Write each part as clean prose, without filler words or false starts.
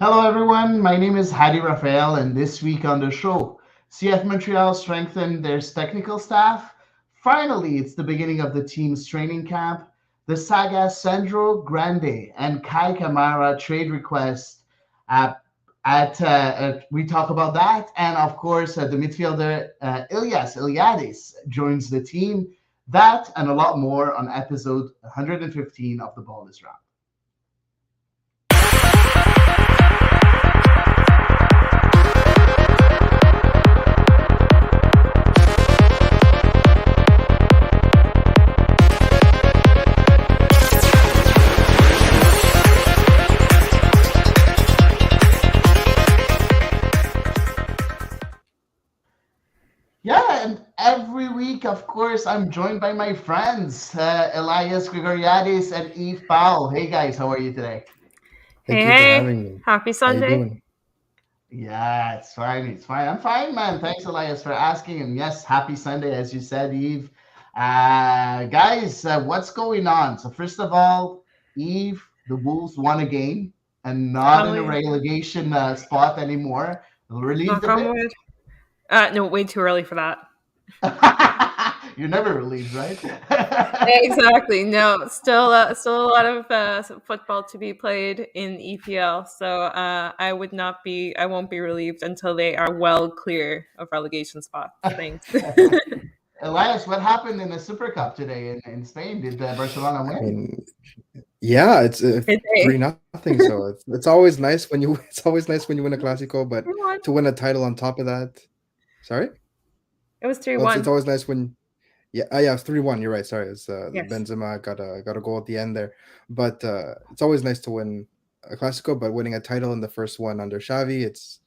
Hello, everyone. My name is Hady Raphael, and this week on the show, CF Montreal strengthened their technical staff. Finally, it's the beginning of the team's training camp. The saga Sandro Grande and Kai Kamara trade request. Uh, we talk about that, and of course, the midfielder Elias Eliades joins the team. That and a lot more on episode 115 of the Ball is Round. Yeah, and every week, of course, I'm joined by my friends, Elias Grigoriadis and Eve Powell. Hey, guys, how are you today? Thank Hey, you for hey, having me. happy How you Sunday. doing? Yeah, it's fine. It's fine. I'm fine, man. Thanks, Elias, for asking. And yes, happy Sunday, as you said, Eve. Guys, what's going on? So, first of all, Eve, the Wolves won a game and not in a Hallelujah. relegation spot anymore. Relieved Knock a on bit. wood. No, way too early for that. You're never relieved, right? Exactly. No, still a lot of football to be played in EPL. So I won't be relieved until they are well clear of relegation spots. Thanks. Elias, what happened in the Super Cup today in Spain? Did Barcelona I win? mean, yeah, it's Did they? 3-0. So it's always nice when you it's always nice when you win a Clasico, but Three one. to win a title on top of that, sorry. It was three Well, it's one. always nice when yeah, it's 3-1. You're right. Sorry, it's Yes. Benzema got a goal at the end there, but it's always nice to win a Clasico. But winning a title in the first one under Xavi, it's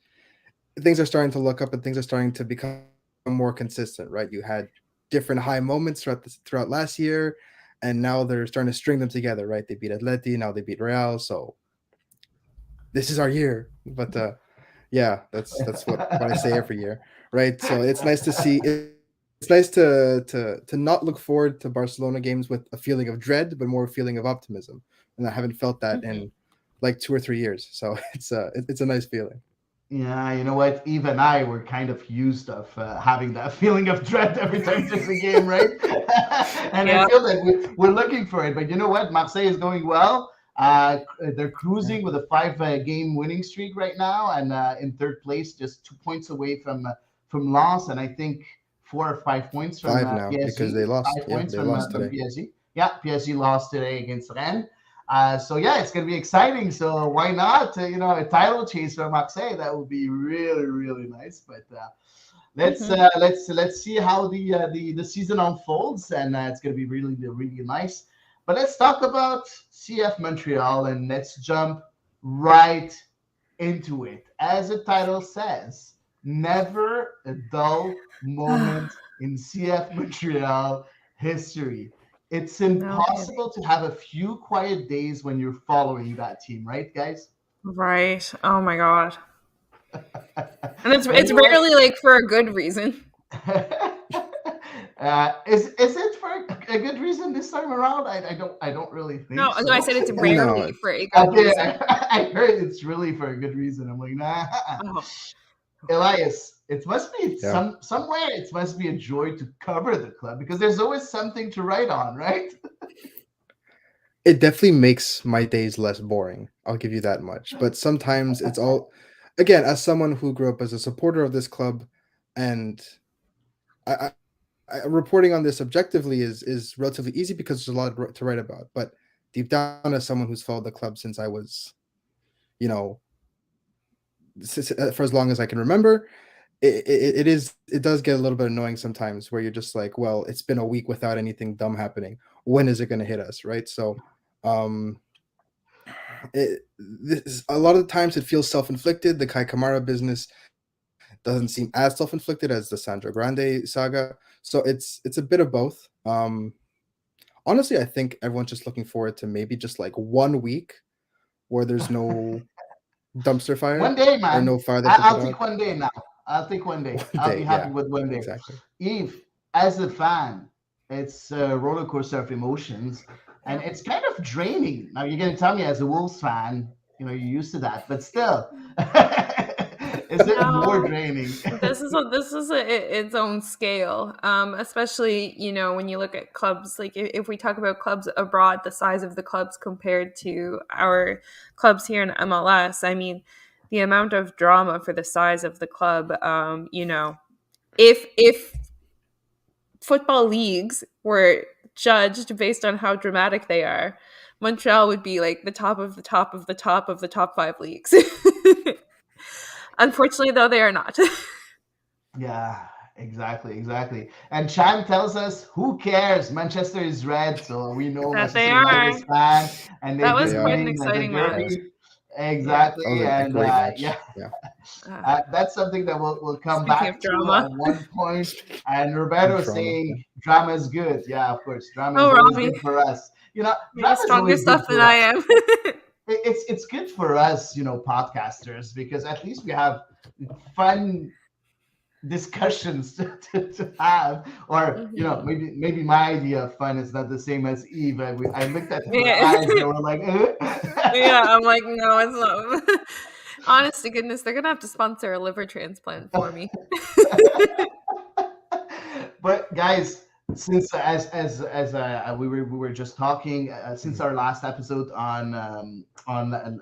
things are starting to look up and things are starting to become more consistent, right? You had different high moments throughout last year, and now they're starting to string them together, right? They beat Atleti, now they beat Real, so this is our year. But yeah, that's what I say every year, right? So it's nice to see. It's nice to not look forward to Barcelona games with a feeling of dread, but more a feeling of optimism, and I haven't felt that Mhm. in like 2 or 3 years. So it's a nice feeling. Yeah, you know what? Eve and I were kind of used of having that feeling of dread every time there's a game, right? And I Yeah. feel that we're looking for it. But you know what? Marseille is going well. They're Yeah. cruising with a five-game winning streak right now, and in third place, just 2 points away from Lens, and I think 4 or 5 points from 5 now because PSG. they lost. Five Yeah, points they lost from today. PSG. Yeah, PSG lost today against Rennes. So yeah, it's gonna be exciting. So why not? A title chase for Marseille that would be really really nice. But Hmm. let's see how the season unfolds, and it's gonna be really really nice. But let's talk about CF Montreal, and let's jump right into it. As the title says, never a dull moment in CF Montreal history. It's No kidding. impossible to have a few quiet days when you're following that team, right, guys? Right. Oh my god. And And it's you know what? rarely like for a good reason. Is it for a good reason this time around? I don't really think No, no, I so. said it's No, rarely for a good Okay, reason. I heard it's really for a good reason. I'm like, nah. Oh, Elias, it must be yeah, somewhere. It must be a joy to cover the club because there's always something to write on, right? it definitely makes my days less boring. I'll give you that much. But sometimes it's all, again, as someone who grew up as a supporter of this club, and reporting on this objectively is relatively easy because there's a lot to write about. But deep down, as someone who's followed the club since I was, you know, for as long as I can remember, it does get a little bit annoying sometimes where you're just like, well, it's been a week without anything dumb happening. When is it going to hit us, right? So, um, a lot of the times it feels self-inflicted. The Kai Kamara business doesn't seem as self-inflicted as the Sandra Grande saga. So it's a bit of both. Honestly, I think everyone's just looking forward to maybe just like 1 week where there's no dumpster One fire day, or man. no fire they have to I'll put take out. one day now. I'll take one day. One I'll be day, happy yeah, with one day. exactly. Eve, as a fan, it's a roller coaster of emotions, and yeah. it's kind of draining. Now you're gonna tell me, as a Wolves fan, you're used to that, but still, is it more No, draining? its own scale. Especially when you look at clubs, like if we talk about clubs abroad, the size of the clubs compared to our clubs here in MLS. I mean, the amount of drama for the size of the club. If football leagues were judged based on how dramatic they are, Montreal would be like the top of the top of the top of the top five leagues. Unfortunately, though, they are not. Yeah, exactly. And Chan tells us, who cares? Manchester is red, so we know That they Manchester United are. is bad, and they That They was did are. quite an win the exciting Yeah. match. derby. Yeah. That was Exactly, a and great yeah, match. Yeah. Uh, that's something that we'll come Speaking of back to drama. at one point. And Roberto Drama. saying Yeah. drama is good. Yeah, of course, drama is Oh, always Robbie, good for us. maybe Drama is stronger always good stuff than for I us. am. It's good for us, podcasters, because at least we have fun discussions to have, or Mhm. maybe my idea of fun is not the same as Eve. I looked at her Yeah. eyes and we're like, Yeah, I'm like, no, it's not. Honest to goodness, they're gonna have to sponsor a liver transplant for me. but guys, since as we were just talking, since Mhm. our last episode on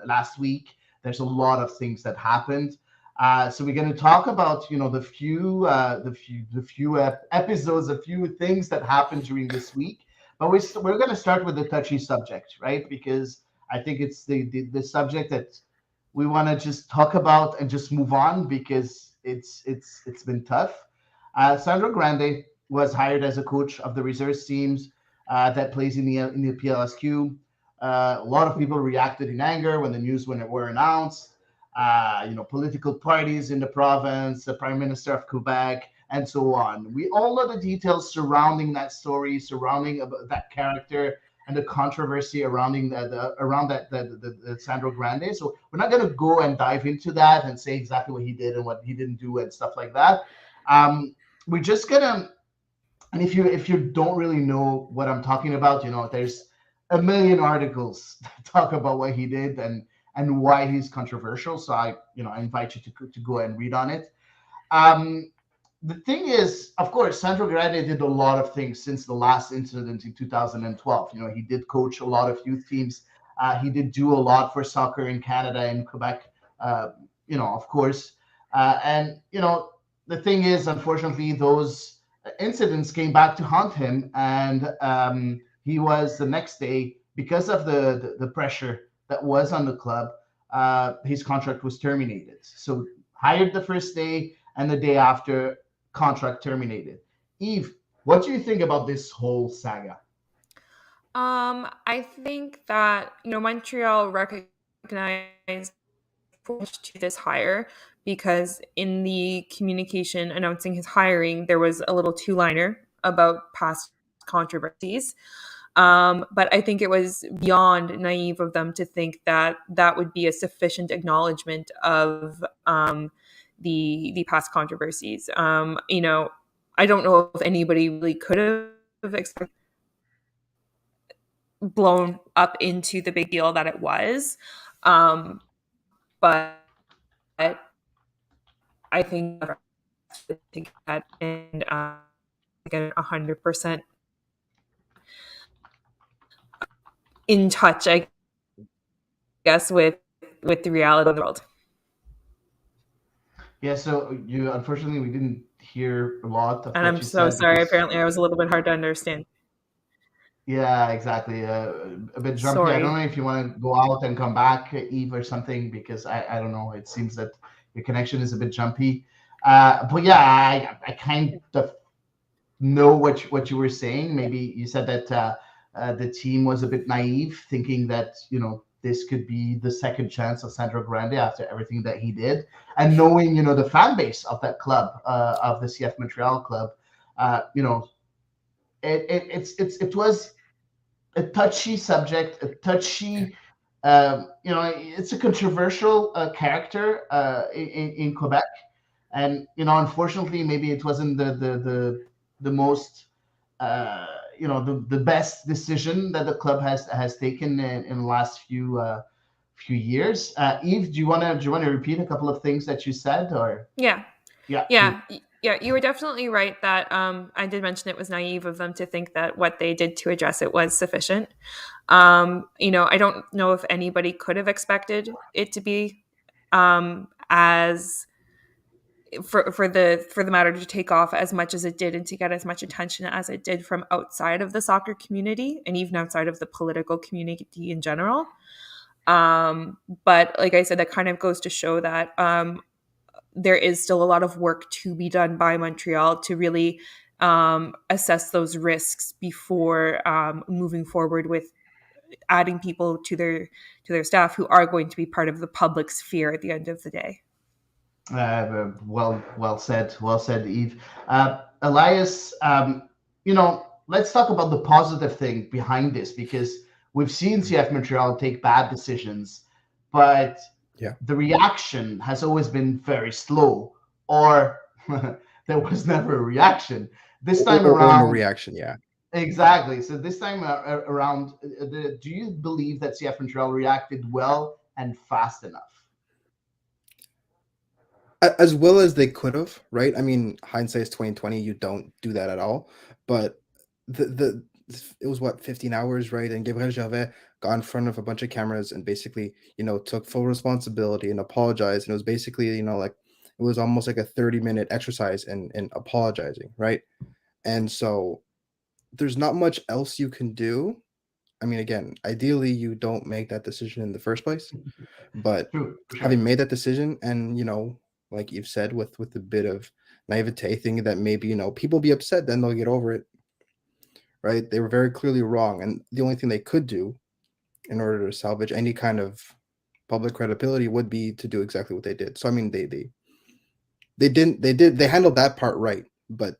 last week, there's a lot of things that happened. So we're going to talk about the few episodes, a few things that happened during this week. But we're going to start with the touchy subject, right? Because I think it's the subject that we want to just talk about and just move on, because it's been tough. Sandro Grande was hired as a coach of the reserves teams that plays in the PLSQ. A lot of people reacted in anger when the news when it were announced. Political parties in the province, the Prime Minister of Quebec, and so on. We all know the details surrounding that story, surrounding that character, and the controversy around the Sandro Grande. So we're not going to go and dive into that and say exactly what he did and what he didn't do and stuff like that. Um, we're just gonna, and if you don't really know what I'm talking about, there's a million articles that talk about what he did and why he's controversial. So I invite you to go and read on it. Um, the thing is, of course, Sandro Grande did a lot of things since the last incident in 2012. He did coach a lot of youth teams. He did do a lot for soccer in Canada and Quebec. Of course, and the thing is, unfortunately, those incidents came back to haunt him, and he was the next day, because of the pressure that was on the club. His contract was terminated. So hired the first day, and the day after, contract terminated. Eve, what do you think about this whole saga? I think that Montreal recognized push to this hire because in the communication announcing his hiring, there was a little two-liner about past controversies. But I think it was beyond naive of them to think that that would be a sufficient acknowledgement of the past controversies. I don't know if anybody really could have expected blown up into the big deal that it was. But I think to get and get 100% in touch, I guess, with the reality of the world. Yeah, so unfortunately we didn't hear a lot of And what I'm you so said sorry. because Apparently, I was a little bit hard to understand. yeah, exactly. A bit jumpy. I don't Sorry. know if you want to go out and come back, Eve, or something, because I don't know. It seems that your connection is a bit jumpy. But yeah, I kind of know what you were saying. Maybe you said that the team was a bit naive, thinking that this could be the second chance of Sandro Grande after everything that he did, and knowing the fan base of that club, of the CF Montreal club. Uh, you know, it was a touchy subject, a touchy. It's a controversial character in Quebec, and unfortunately, maybe it wasn't the most the best decision that the club has taken in the last few years. Eve, do you want to repeat a couple of things that you said, or Yeah. yeah, please. Yeah, you were definitely right that I did mention it was naive of them to think that what they did to address it was sufficient. I don't know if anybody could have expected it to be as for the matter to take off as much as it did and to get as much attention as it did from outside of the soccer community and even outside of the political community in general. But like I said, that kind of goes to show that there is still a lot of work to be done by Montreal to really assess those risks before moving forward with adding people to their staff who are going to be part of the public sphere at the end of the day. Well said, Eve. Elias, let's talk about the positive thing behind this, because we've seen CF Montreal take bad decisions, but Yeah. the reaction has always been very slow, or there was never a reaction. This time Or no around, reaction. Yeah. exactly. So this time around, do you believe that CF Montreal reacted well and fast enough? As well as they could have, right? I mean, hindsight is 2020. You don't do that at all. But the it was what 15 hours, right? And Gabriel Gervais got in front of a bunch of cameras and basically, took full responsibility and apologized. And it was basically, like it was almost like a 30-minute exercise in apologizing, right? And so there's not much else you can do. I mean, again, ideally you don't make that decision in the first place, but True, for having sure. made that decision and like you've said, with a bit of naivete, thinking that maybe people be upset, then they'll get over it, right? They were very clearly wrong, and the only thing they could do in order to salvage any kind of public credibility would be to do exactly what they did. So I mean, they handled that part right, but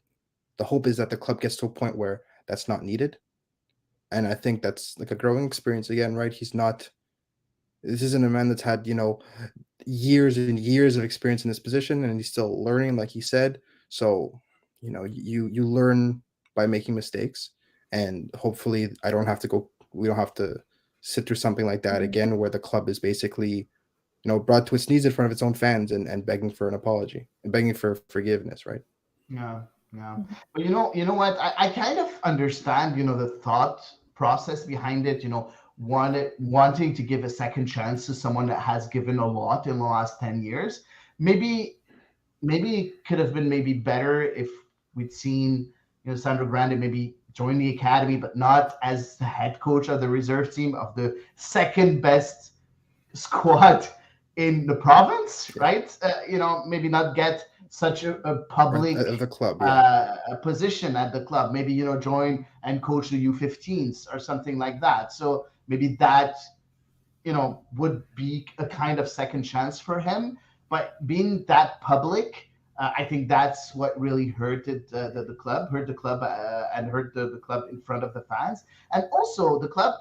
the hope is that the club gets to a point where that's not needed. And I think that's like a growing experience again, right? This isn't a man that's had, years and years of experience in this position, and he's still learning, like he said. So, you learn by making mistakes, and hopefully we don't have to sit through something like that again, where the club is basically, brought to its knees in front of its own fans and begging for an apology and begging for forgiveness, right? Yeah, yeah. But you know what? I kind of understand, the thought process behind it. Wanting to give a second chance to someone that has given a lot in the last 10 years. Maybe it could have been maybe better if we'd seen, Sandro Grande maybe join the academy, but not as the head coach of the reserve team of the second best squad in the province, Yeah. right? Maybe not get such a Right. public Of the club, yeah. position at the club. Maybe join and coach the U15s or something like that. So maybe that would be a kind of second chance for him. But being that public, I think that's what really hurted the club, and hurt the club in front of the fans. And also, the club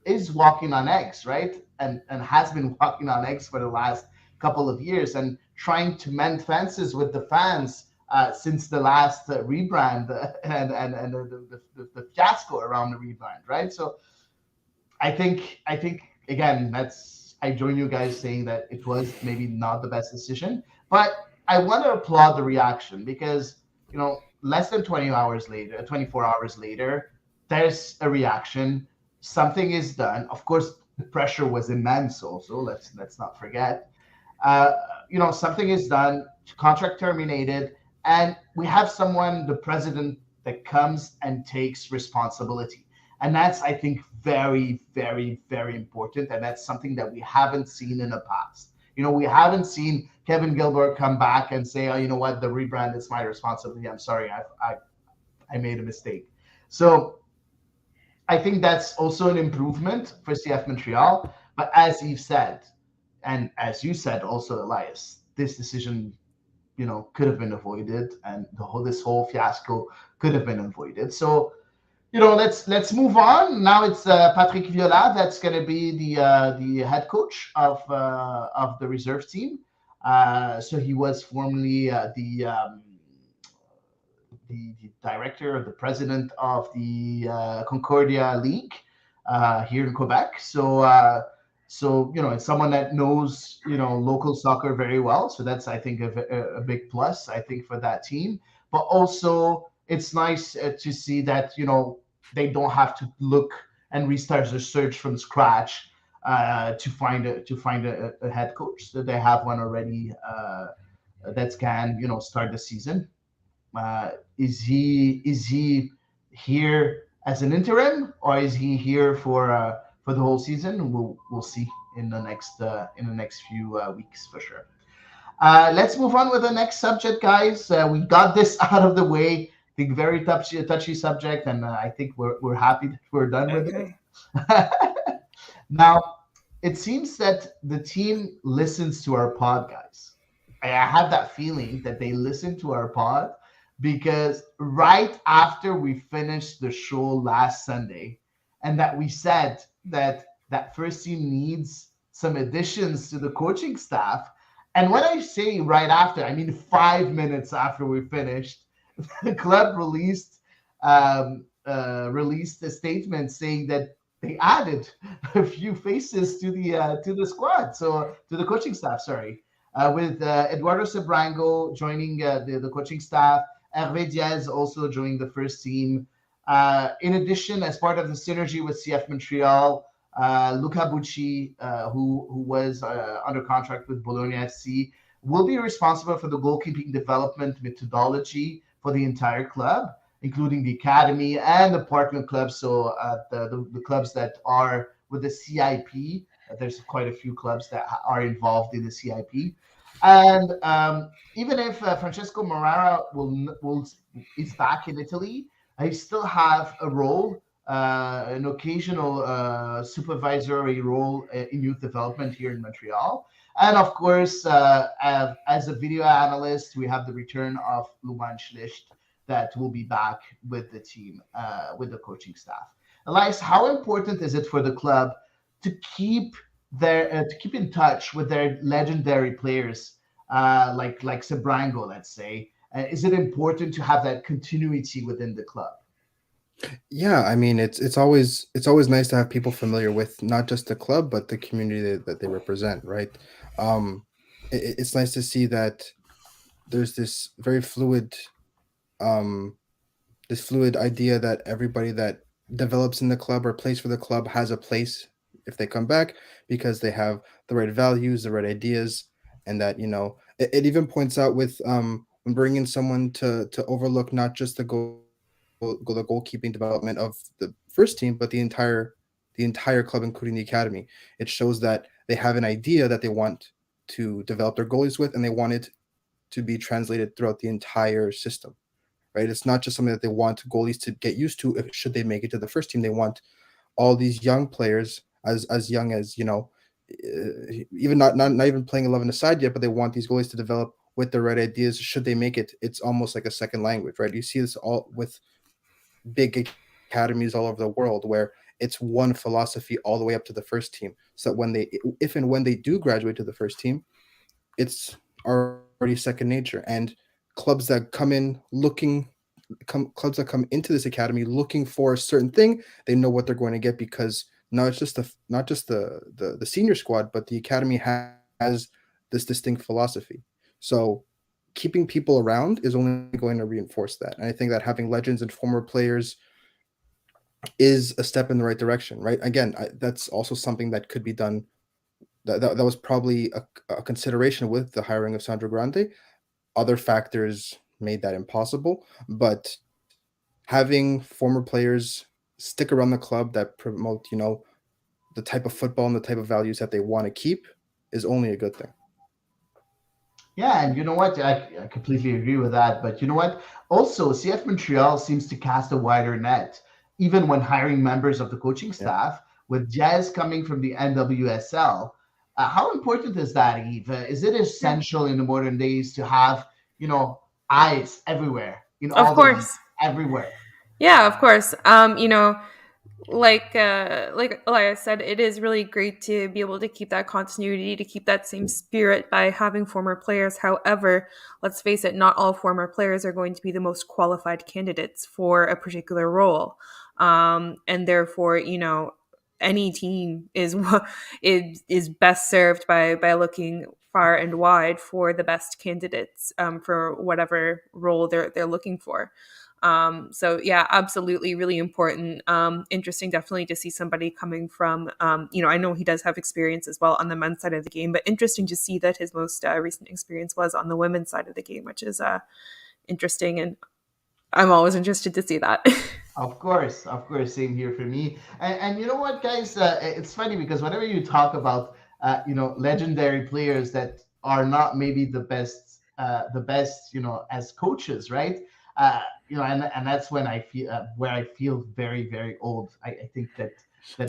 is walking on eggs, right? And has been walking on eggs for the last couple of years, and trying to mend fences with the fans since the last rebrand and the fiasco around the rebrand, right? So I think again, I join you guys saying that it was maybe not the best decision, but I want to applaud the reaction, because less than 24 hours later, there's a reaction. Something is done. Of course, the pressure was immense. Also, let's not forget. Uh, Something is done. Contract terminated, and we have someone, the president, that comes and takes responsibility. And that's, I think, very, very, very important. And that's something that we haven't seen in the past. We haven't seen Kevin Gilbert come back and say, "Oh, you know what? The rebrand is my responsibility. I'm sorry, I made a mistake." So I think that's also an improvement for CF Montreal. But as Yves said, and as you said also, Elias, this decision, could have been avoided, and this whole fiasco could have been avoided. So let's move on. Now it's Patrick Viola that's going to be the head coach of the reserve team. So he was formerly the director or the president of the Concordia League here in Quebec. So, it's someone that knows, local soccer very well. So that's, I think, a big plus, I think, for that team. But also, it's nice to see that, they don't have to look and restart their search from scratch to find a head coach. So they have one already that can, start the season. Is he here as an interim, or is he here for the whole season? We'll see in the next few weeks for sure. Let's move on with the next subject, guys. We got this out of the way. I think very touchy subject, and I think we're happy that we're done with Okay. it. Now, it seems that the team listens to our pod, guys. I have that feeling that they listen to our pod because right after we finished the show last Sunday, and that we said that first team needs some additions to the coaching staff. And when I say right after, I mean 5 minutes after we finished, the club released a statement saying that they added a few faces to the squad, so to the coaching staff. Sorry, with Eduardo Sebrango joining the coaching staff, Hervé Diaz also joining the first team. In addition, as part of the synergy with CF Montreal, Luca Bucci, who was under contract with Bologna FC, will be responsible for the goalkeeping development methodology for the entire club, including the academy and the partner clubs. So the clubs that are with the CIP, there's quite a few clubs that are involved in the CIP. And even if Francesco Morara will is back in Italy, I still have a role, an occasional supervisory role in youth development here in Montreal. And of course, as a video analyst, we have the return of Luman Schlicht that will be back with the team, with the coaching staff. Elias, how important is it for the club to keep in touch with their legendary players, like Sebrango, let's say? Is it important to have that continuity within the club? Yeah, I mean, it's always nice to have people familiar with not just the club but the community that they represent, right? It's nice to see that there's um this fluid idea that everybody that develops in the club or plays for the club has a place if they come back because they have the right values, the right ideas, and that it even points out with when bringing someone to overlook not just the goalkeeping development of the first team, but the entire club, including the academy. It shows that they have an idea that they want to develop their goalies with, and they want it to be translated throughout the entire system. Right? It's not just something that they want goalies to get used to. If should they make it to the first team, they want all these young players as young as even not even playing 11 aside yet, but they want these goalies to develop with the right ideas. Should they make it, it's almost like a second language, right? You see this all with big academies all over the world where it's one philosophy all the way up to the first team. So that if and when they do graduate to the first team, it's already second nature. And clubs that clubs that come into this academy looking for a certain thing, they know what they're going to get because not just the senior squad, but the academy has this distinct philosophy. So keeping people around is only going to reinforce that. And I think that having legends and former players is a step in the right direction, right? Again, that's also something that could be done. That was probably a consideration with the hiring of Sandro Grande. Other factors made that impossible, but having former players stick around the club that promote, the type of football and the type of values that they want to keep is only a good thing. Yeah, and you know what? I completely agree with that. But you know what? Also, CF Montreal seems to cast a wider net, even when hiring members of the coaching Yeah. staff, with Jazz coming from the NWSL. How important is that, Eve? Is it Yeah. essential in the modern days to have, eyes everywhere in Of all the leagues, course. everywhere? Yeah, of course. Like Elias said, it is really great to be able to keep that continuity, to keep that same spirit by having former players. However, let's face it, not all former players are going to be the most qualified candidates for a particular role. And therefore, any team is best served by looking far and wide for the best candidates for whatever role they're looking for. So yeah, absolutely, really important. Interesting, definitely to see somebody coming from, I know he does have experience as well on the men's side of the game, but interesting to see that his most recent experience was on the women's side of the game, which is interesting, and I'm always interested to see that. Of course, same here for me. And you know what, guys? It's funny because whenever you talk about legendary players that are not maybe the best, as coaches, right? And that's when I feel where I feel very, very old. I think that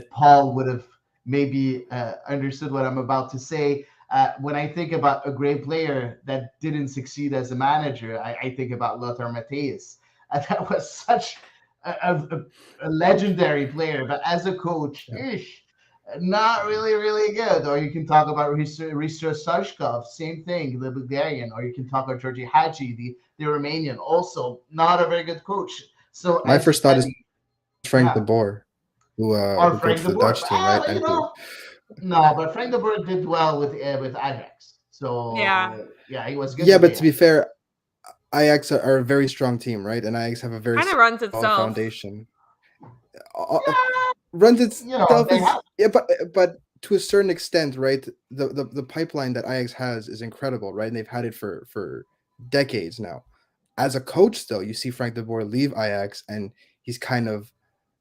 Paul would have maybe understood what I'm about to say. When I think about a great player that didn't succeed as a manager, I think about Lothar Matthäus. That was such a legendary player, but as a coach, not really, really good. Or you can talk about Risto Sashkov, same thing, the Bulgarian. Or you can talk about Georgi Hagi, the Romanian, also not a very good coach. So My as you first thought said, is Frank yeah, de Boer, or who Frank coached de the Boer. Dutch team, right? But, And who no, but Frank de Boer did well with Ajax. Yeah. So yeah, he was good yeah, with but to be Ajax. fair, Ajax are a very strong team, right? And Ajax have a very Kind of runs solid itself. foundation. Uh, Yeah, Runs itself they is have. yeah, but to a certain extent, right? The pipeline that Ajax has is incredible, right? And they've had it for decades now. As a coach, though, you see Frank de Boer leave Ajax, and he's kind of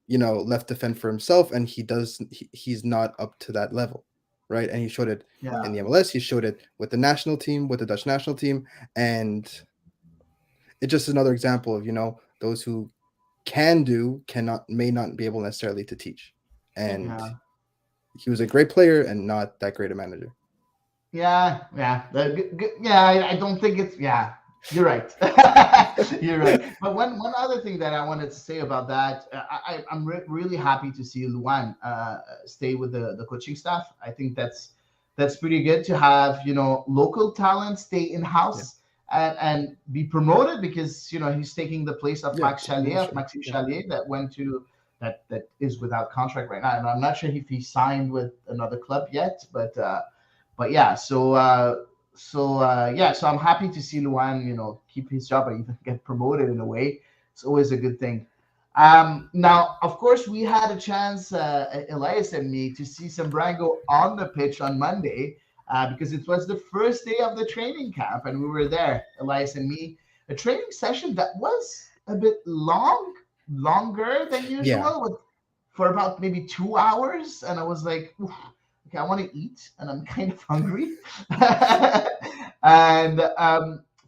left to fend for himself, and he's not up to that level, right? And he showed it Yeah. in the MLS. He showed it with the national team, with the Dutch national team, and it's just another example of those who may not be able necessarily to teach, and Yeah. he was a great player and not that great a manager. Yeah, yeah, yeah. I don't think it's. Yeah, you're right. You're right. But one other thing that I wanted to say about that, I'm really happy to see Luan stay with the coaching staff. I think that's pretty good to have local talent stay in Yeah. house and be promoted because he's taking the place of Yeah, Max Chalier, of promotion. Maxime Yeah. Chalier, that is without contract right now, and I'm not sure if he signed with another club yet, but yeah, so I'm happy to see Luan, keep his job or even get promoted in a way. It's always a good thing. Now, of course, we had a chance, Elias and me, to see Sembrango on the pitch on Monday because it was the first day of the training camp, and we were there, Elias and me. A training session that was a bit longer than usual, for about maybe 2 hours, and I was like, oof, okay, I want to eat and I'm kind of hungry. And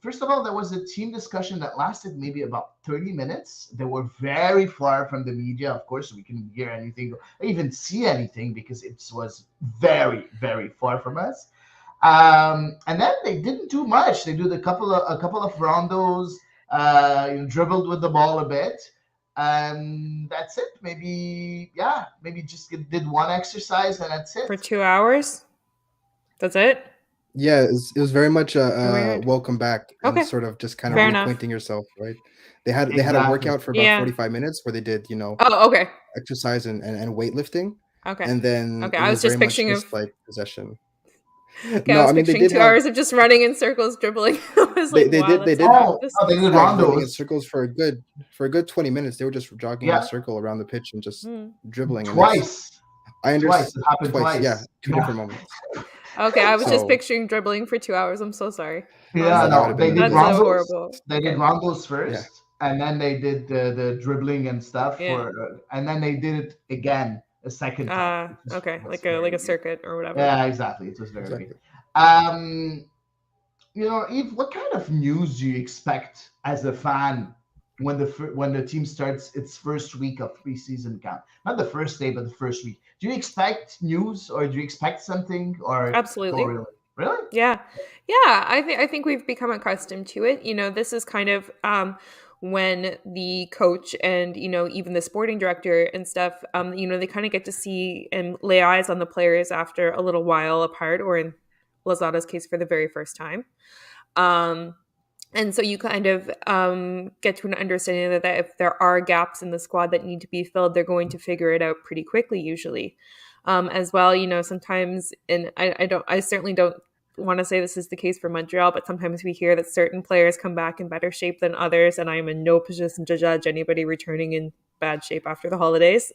first of all, there was a team discussion that lasted maybe about 30 minutes. They were very far from the media, of course, so we couldn't hear anything or even see anything because it was very, very far from us. And then they didn't do much. They did a couple of rondos, dribbled with the ball a bit, and that's it. Maybe just did one exercise and that's it. For 2 hours? That's it? Yeah, it was very much Weird. welcome back and Okay. sort of just kind of Fair enough. reacquainting yourself, right? They had a Exactly. workout for about Yeah. 45 minutes where they did Oh, okay. exercise and weightlifting, Okay. and then Okay, it I was was just very much picturing just of like possession. Okay, I No, was I mean they picturing did 2 have hours of just running in circles, dribbling. I was they like, they wow, did they that's did Oh, this they did have running in rondos. circles for a good 20 minutes. They were just jogging in a Yeah, circle around the pitch and just Hmm. dribbling, and twice. I Twice. understand It happened twice, yeah, twice. two Yeah. different moments. Okay, I was just So picturing dribbling for 2 hours. I'm so sorry. Yeah, no, that would Honestly. have no, they been did That's so ridiculous. rondos. horrible. They did Okay. rondos Yeah, first, and then they did the dribbling and stuff Yeah. and then they did it again a second time. Okay, Was like a very weird. circuit or whatever. Yeah, exactly. It was very weird. exactly. Eve, what kind of news do you expect as a fan when the team starts its first week of preseason camp? Not the first day, but the first week. Do you expect news, or do you expect something, or Absolutely. really? Really? Yeah. I think we've become accustomed to it. This is kind of when the coach and even the sporting director and stuff, they kind of get to see and lay eyes on the players after a little while apart, or in Lozada's case, for the very first time. And so you kind of get to an understanding that if there are gaps in the squad that need to be filled, they're going to figure it out pretty quickly, usually. As well, sometimes, and I certainly don't want to say this is the case for Montreal, but sometimes we hear that certain players come back in better shape than others, and I am in no position to judge anybody returning in bad shape after the holidays.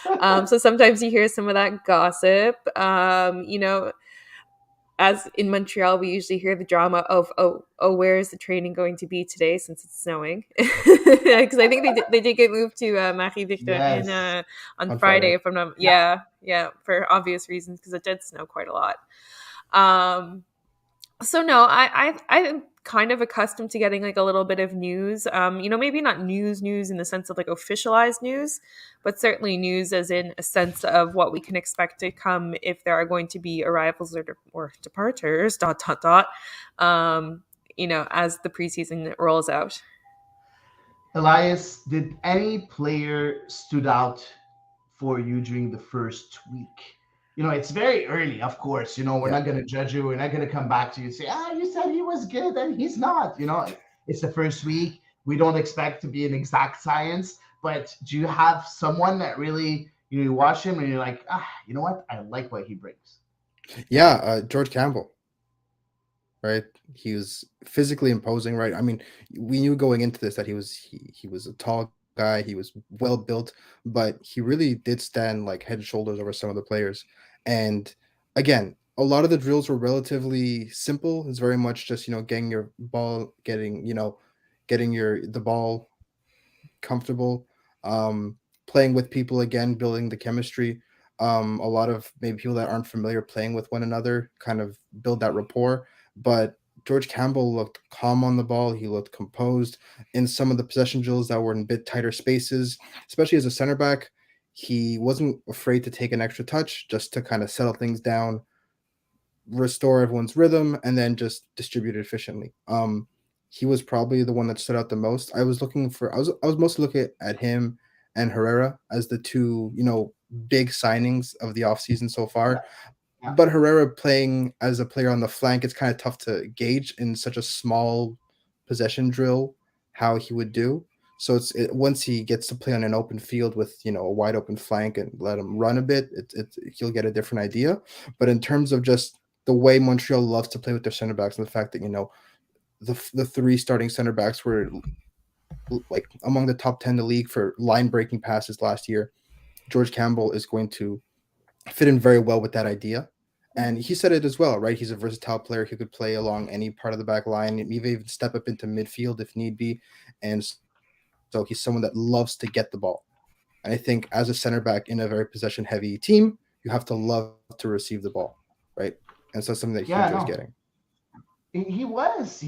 So sometimes you hear some of that gossip. As in Montreal, we usually hear the drama of where is the training going to be today since it's snowing? Because I think they did get moved to Marie Victorine Yes. on On Friday, Friday. if I'm not Yeah. for obvious reasons because it did snow quite a lot. Um, so no, I'm kind of accustomed to getting like a little bit of news. Maybe not news in the sense of like officialized news, but certainly news as in a sense of what we can expect to come if there are going to be arrivals or departures. Dot dot dot. As the preseason rolls out. Elias, did any player stood out for you during the first week? It's very early, of course. We're Yeah. not going to judge you. We're not going to come back to you and say, you said he was good and he's not. It's the first week. We don't expect to be an exact science, but do you have someone that really, you watch him and you're like, you know what? I like what he brings. Yeah, George Campbell, right? He was physically imposing, right? I mean, we knew going into this that he was a tall guy, he was well built, but he really did stand like head and shoulders over some of the players. And again, a lot of the drills were relatively simple. It's very much just, getting your ball, getting your the ball comfortable, playing with people again, building the chemistry. A lot of maybe people that aren't familiar playing with one another kind of build that rapport. But George Campbell looked calm on the ball. He looked composed in some of the possession drills that were in a bit tighter spaces, especially as a center back. He wasn't afraid to take an extra touch just to kind of settle things down, restore everyone's rhythm, and then just distribute it efficiently. He was probably the one that stood out the most. I was mostly looking at him and Herrera as the two, big signings of the offseason so Yeah. far. Yeah. But Herrera playing as a player on the flank, it's kind of tough to gauge in such a small possession drill how he would do. So once he gets to play on an open field with a wide open flank and let him run a bit, he'll get a different idea. But in terms of just the way Montreal loves to play with their center backs and the fact that the three starting center backs were like among the top 10 in the league for line breaking passes last year, George Campbell is going to fit in very well with that idea. And he said it as well, right? He's a versatile player. He could play along any part of the back line, even step up into midfield if need be. And so he's someone that loves to get the ball. And I think as a center back in a very possession heavy team, you have to love to receive the ball, right? And so something that he Yeah, enjoys no. getting. He was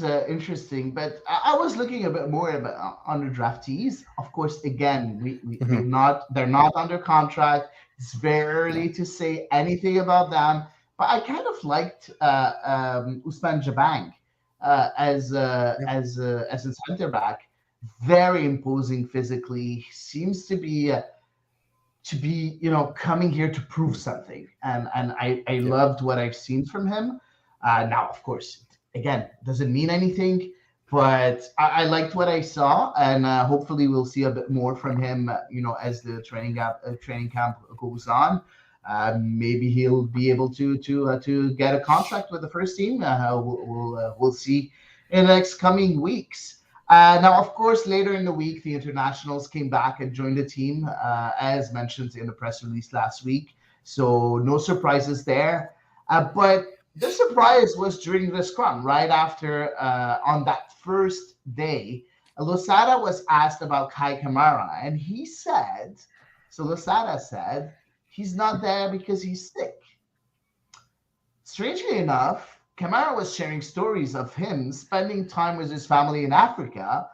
interesting, but I was looking a bit more about under draftees. Of course, again, Mhm. they're not under contract. It's very No. early to say anything about them. But I kind of liked Usman Jabang Yeah. as a center back. Very imposing physically. Seems to be coming here to prove something, and I Yeah. loved what I've seen from him. Now, of course, again, doesn't mean anything, but I liked what I saw, and hopefully we'll see a bit more from him. As the training camp goes on. Maybe he'll be able to get a contract with the first team. We'll see in the next coming weeks. Now, of course, later in the week, the internationals came back and joined the team, as mentioned in the press release last week. So no surprises there. But the surprise was during the scrum, right after on that first day, Losada was asked about Kai Kamara, and Losada said, he's not there because he's sick. Strangely enough, Kamara was sharing stories of him spending time with his family in Africa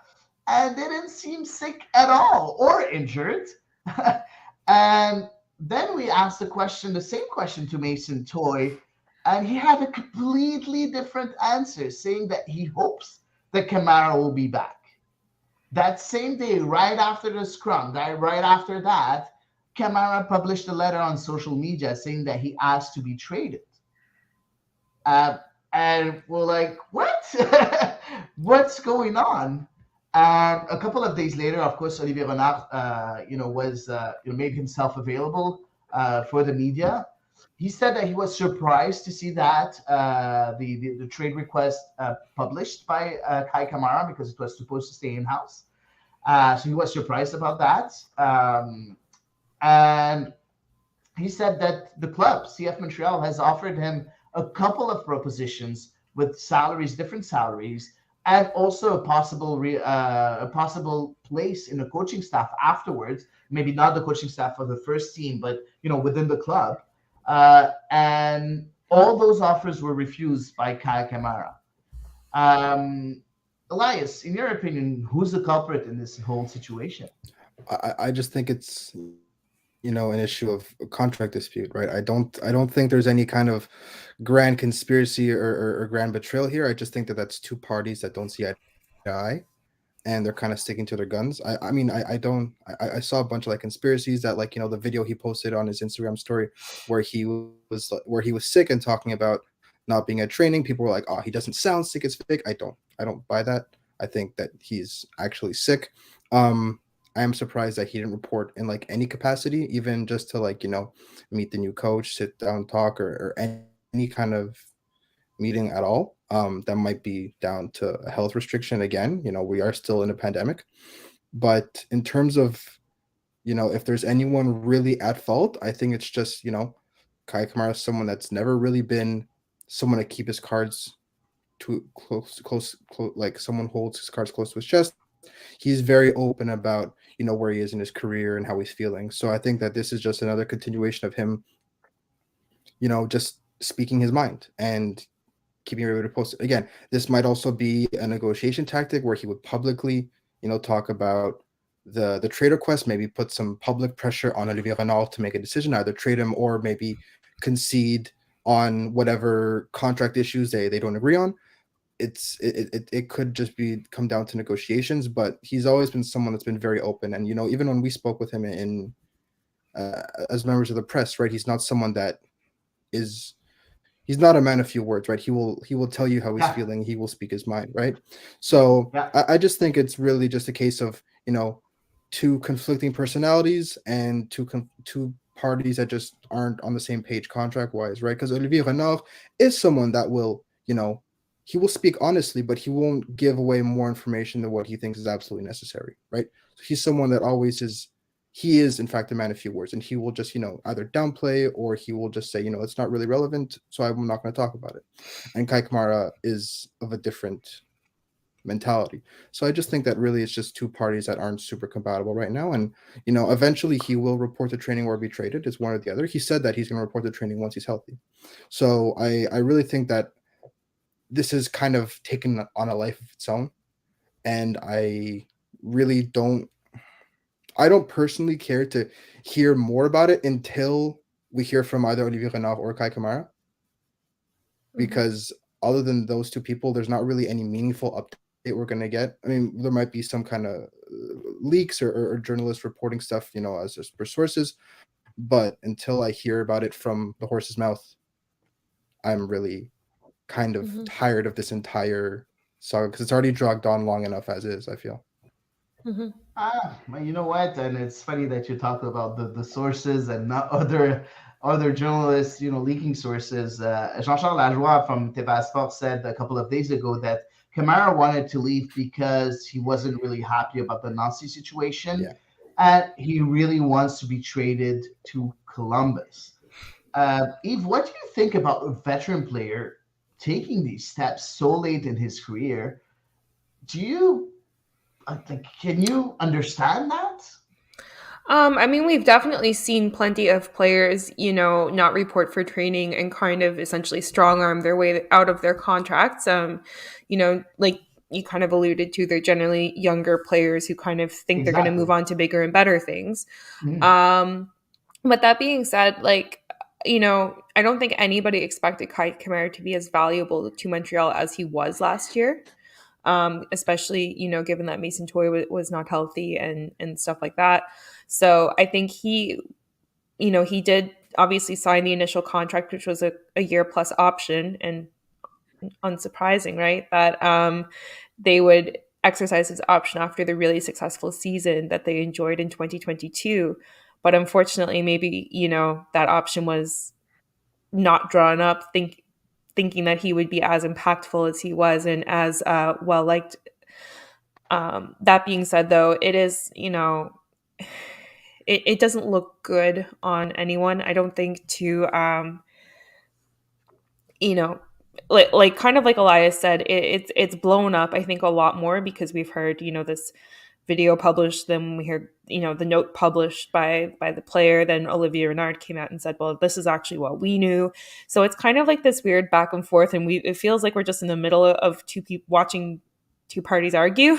and didn't seem sick at all or injured. And then we asked the same question to Mason Toy, and he had a completely different answer, saying that he hopes that Kamara will be back. That same day, right after the scrum, right after that, Kamara published a letter on social media saying that he asked to be traded. Uh, And we're like, what? What's going on? And a couple of days later, of course, Olivier Renard, was made himself available for the media. He said that he was surprised to see that the trade request published by Kai Kamara because it was supposed to stay in house. So he was surprised about that. And he said that the club, CF Montreal, has offered him a couple of propositions with salaries, different salaries, and also a possible place in the coaching staff afterwards. Maybe not the coaching staff of the first team, but within the club. And all those offers were refused by Kaya Kamara. Um, Elias, in your opinion, who's the culprit in this whole situation? I just think it's an issue of a contract dispute, right? I don't think there's any kind of grand conspiracy or grand betrayal here. I just think that that's two parties that don't see eye to eye, and they're kind of sticking to their guns. I mean, I don't I saw a bunch of like conspiracies that, like, the video he posted on his Instagram story where he was sick and talking about not being at training. People were like, "Oh, he doesn't sound sick, it's fake." I don't buy that. I think that he's actually sick. um I am surprised that he didn't report in like any capacity, even just to, like, meet the new coach, sit down, talk, or any kind of meeting at all. That might be down to a health restriction again. We are still in a pandemic. But in terms of, if there's anyone really at fault, I think it's just, Kai Kamara is someone that's never really been someone to keep his cards too close, like someone holds his cards close to his chest. He's very open about, where he is in his career and how he's feeling. So I think that this is just another continuation of him, just speaking his mind and keeping everybody posted. Again, this might also be a negotiation tactic where he would publicly, talk about the trade request, maybe put some public pressure on Olivier Renard to make a decision, either trade him or maybe concede on whatever contract issues they don't agree on. It could just be come down to negotiations, but he's always been someone that's been very open. And even when we spoke with him in as members of the press, right, he's not someone that is he's not a man of few words, right? He will tell you how he's Yeah, feeling. He will speak his mind, right? So yeah. I just think it's really just a case of, two conflicting personalities and two parties that just aren't on the same page contract wise, right? Because Olivier Renard is someone that will, he will speak honestly, but he won't give away more information than what he thinks is absolutely necessary, right? So he's someone that always is. He is, in fact, a man of few words, and he will just, either downplay, or he will just say, it's not really relevant, so I'm not going to talk about it. And Kai Kamara is of a different mentality. So I just think that really it's just two parties that aren't super compatible right now. And, eventually he will report to training or be traded. It's one or the other. He said that he's going to report to training once he's healthy. So I really think that this is kind of taken on a life of its own. And really I don't personally care to hear more about it until we hear from either Olivier Renard or Kai Kamara, Mhm. because other than those two people, there's not really any meaningful update we're going to get. I mean, there might be some kind of leaks or journalists reporting stuff, as just per sources, but until I hear about it from the horse's mouth, I'm really kind of Mhm. tired of this entire saga because it's already dragged on long enough as is, I feel. Mhm. Well, you know what? And it's funny that you talk about the sources and not other journalists, leaking sources. Jean-Charles Lajoie from Teva Sport said a couple of days ago that Kamara wanted to leave because he wasn't really happy about the Nazi situation, Yeah. and he really wants to be traded to Columbus. Eve, what do you think about a veteran player taking these steps so late in his career? Do you think, can you understand that? I mean, we've definitely seen plenty of players, not report for training and kind of essentially strong arm their way out of their contracts. Like you kind of alluded to, they're generally younger players who kind of think they're going to move Exactly. on to bigger and better things. Mm. Um, but that being said, like, I don't think anybody expected Kai Kamara to be as valuable to Montreal as he was last year. Especially given that Mason Toy was not healthy and stuff like that. So I think he did obviously sign the initial contract, which was a year plus option, and unsurprising, right? That they would exercise this option after the really successful season that they enjoyed in 2022. But unfortunately, maybe, that option was not drawn up, thinking that he would be as impactful as he was and as well liked. That being said, though, it is, it doesn't look good on anyone. I don't think to, you know, like kind of like Elias said, it's blown up. I think a lot more because we've heard, this video published. Then we heard, the note published by the player. Then Olivier Renard came out and said, "Well, this is actually what we knew." So it's kind of like this weird back and forth, and it feels like we're just in the middle of two people watching two parties argue.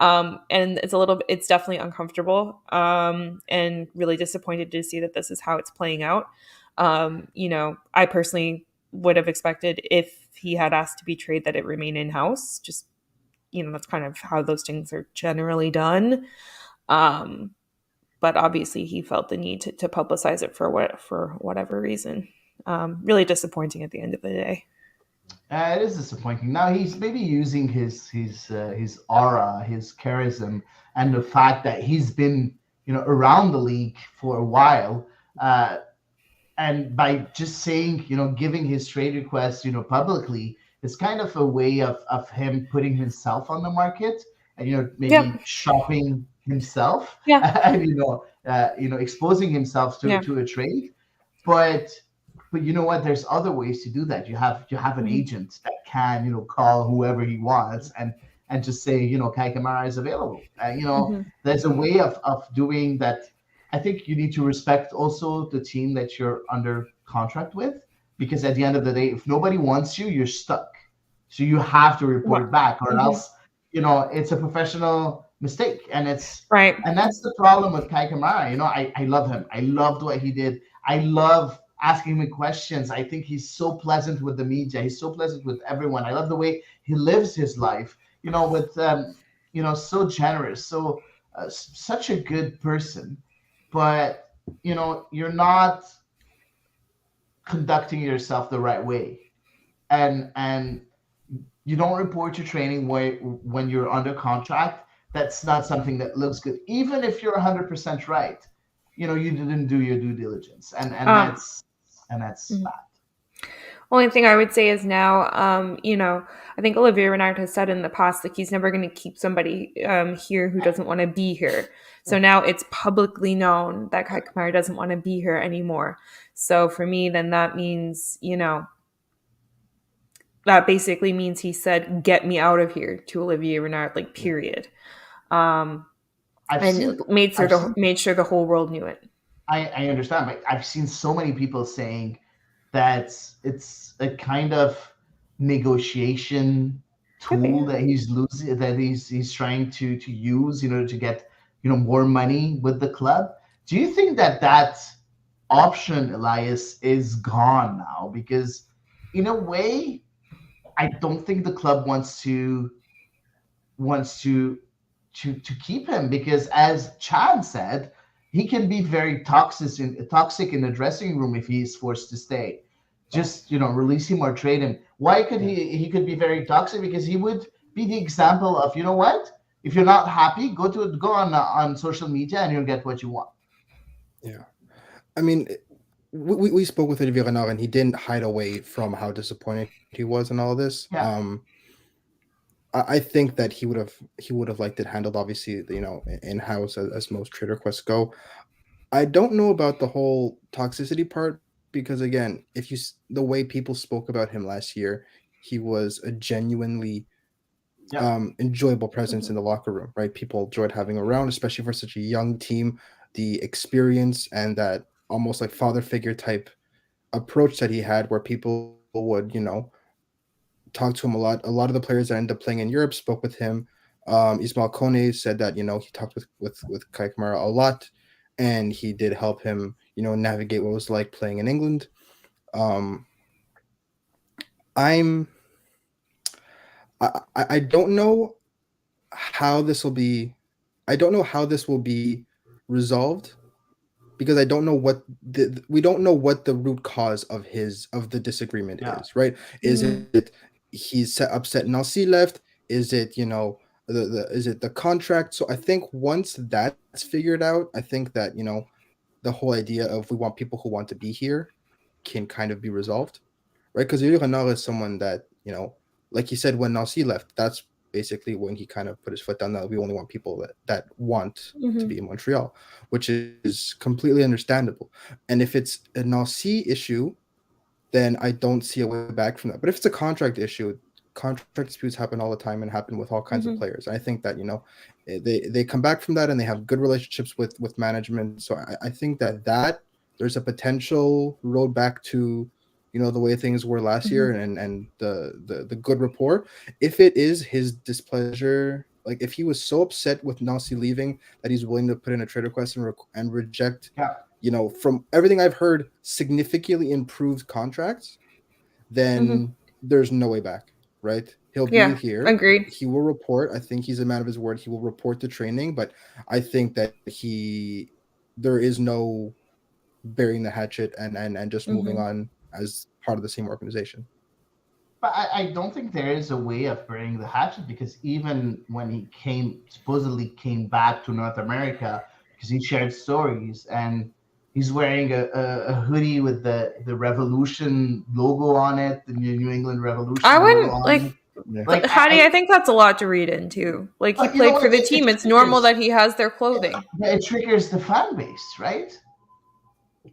And it's definitely uncomfortable, and really disappointed to see that this is how it's playing out. I personally would have expected if he had asked to be traded that it remain in house. Just, that's kind of how those things are generally done. But obviously he felt the need to publicize it for whatever reason. Really disappointing at the end of the day. It is disappointing. Now he's maybe using his aura, his charisma, and the fact that he's been around the league for a while, and by just saying giving his trade request publicly, it's kind of a way of him putting himself on the market and maybe shopping himself and exposing himself to a trade, but you know what? There's other ways to do that. You have an agent that can call whoever he wants and just say Kai Kamara is available. There's a way of doing that. I think you need to respect also the team that you're under contract with, because at the end of the day, if nobody wants you, you're stuck. So you have to report back, or else it's a professional mistake, and it's right. And that's the problem with Kai Kamara. I love him. I loved what he did. I love asking him questions. I think he's so pleasant with the media. He's so pleasant with everyone. I love the way he lives his life. With so generous, so such a good person. But you're not conducting yourself the right way, and you don't report your training when you're under contract. That's not something that looks good, even if you're 100% right. You didn't do your due diligence, and that's bad. Only thing I would say is now, I think Olivier Renard has said in the past that he's never going to keep somebody here who doesn't want to be here. So now it's publicly known that Kai Kamara doesn't want to be here anymore. So for me, then that means, that basically means he said, "Get me out of here" to Olivier Renard, like, period. Made sure the whole world knew it. I understand, but I've seen so many people saying that it's a kind of negotiation tool that he's trying to use to get more money with the club. Do you think that option, Elias, is gone now? Because in a way, I don't think the club wants to keep him, because as Chad said, he can be very toxic in the dressing room if he's forced to stay. Just release him or trade him. Why could he could be very toxic? Because he would be the example of, what, if you're not happy, go on social media and you'll get what you want. Yeah, I mean, we spoke with Olivier Renard, and he didn't hide away from how disappointed he was in all of this. I think that he would have liked it handled, obviously, in house, as most trade requests go. I don't know about the whole toxicity part, because again, the way people spoke about him last year, he was a genuinely enjoyable presence in the locker room, right? People enjoyed having around, especially for such a young team. The experience and that almost like father figure type approach that he had, where people would talk to him a lot. A lot of the players that ended up playing in Europe spoke with him. Ismail Kone said that he talked with Kai Kamara a lot, and he did help him navigate what it was like playing in England. I don't know how this will be. I don't know how this will be resolved, because I don't know what we don't know what the root cause of the disagreement Yeah. is, right? Is it he's upset Nancy left? Is it, is it the contract? So I think once that's figured out, I think that, the whole idea of we want people who want to be here can kind of be resolved, right? Because Renard is someone that, like he said when Nancy left, that's basically when he kind of put his foot down that we only want people that want to be in Montreal, which is completely understandable. And if it's a Nancy issue, then I don't see a way back from that. But if it's a contract issue, contract disputes happen all the time and happen with all kinds of players. And I think that, they come back from that and they have good relationships with management. So I think that there's a potential road back to, the way things were last year and the good rapport. If it is his displeasure, like if he was so upset with Nancy leaving that he's willing to put in a trade request and reject, from everything I've heard, significantly improved contracts, then there's no way back, right? He'll be here. Agreed. He will report. I think he's a man of his word. He will report to training, but I think that there is no burying the hatchet and just moving on as part of the same organization. But I don't think there is a way of burying the hatchet, because even when he supposedly came back to North America, because he shared stories and he's wearing a hoodie with the Revolution logo on it, the New England Revolution. I wouldn't like Hady, I think that's a lot to read into. Like, he played for the team. It's normal that he has their clothing. It triggers the fan base, right?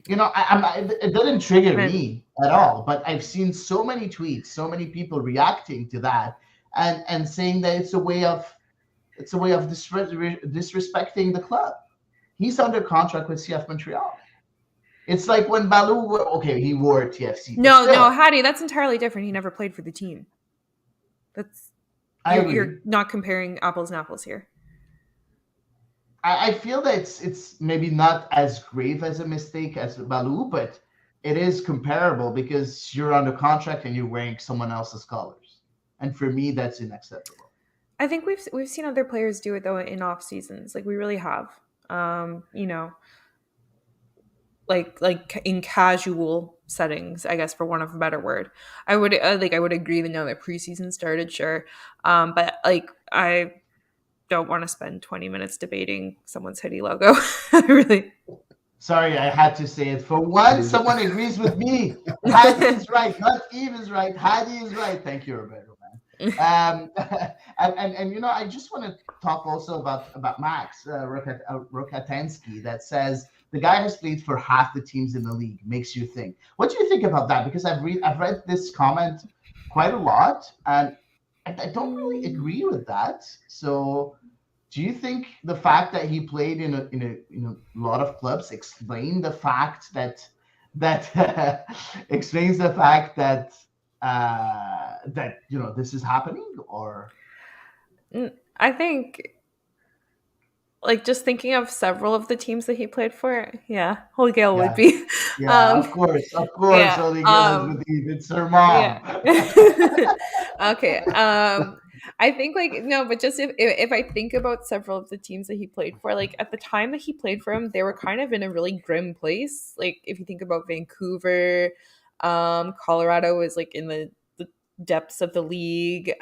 It doesn't trigger me at all, but I've seen so many tweets, so many people reacting to that and saying that it's a way of disrespecting the club. He's under contract with CF Montreal. It's like when Balou, he wore TFC. No, Hady, that's entirely different. He never played for the team. You're not comparing apples and apples here. I feel that it's maybe not as grave as a mistake as Balou, but it is comparable because you're under contract and you're wearing someone else's colors. And for me, that's unacceptable. I think we've seen other players do it though in off seasons. Like, we really have. Like in casual settings, I guess, for one of a better word. I would agree that now that preseason started, sure. But like, I don't want to spend 20 minutes debating someone's hoodie logo. Really. Sorry, I had to say it. For once, someone agrees with me. Hady is right. Not Eve is right. Hady is right. Thank you, Roberto, man. And I just want to talk also about Max Rokatansky, that says the guy has played for half the teams in the league. Makes you think. What do you think about that? Because I've read this comment quite a lot, and I don't really agree with that. So, do you think the fact that he played in a lot of clubs explains the fact that explains the fact that this is happening? Or I think, like, just thinking of several of the teams that he played for, Holy Gale would be. Of course, Holy Gale would be. It's her mom. Okay. I think, like, no, but just if I think about several of the teams that he played for, like, at the time that he played for them, they were kind of in a really grim place. Like, if you think about Vancouver, Colorado was like in the depths of the league.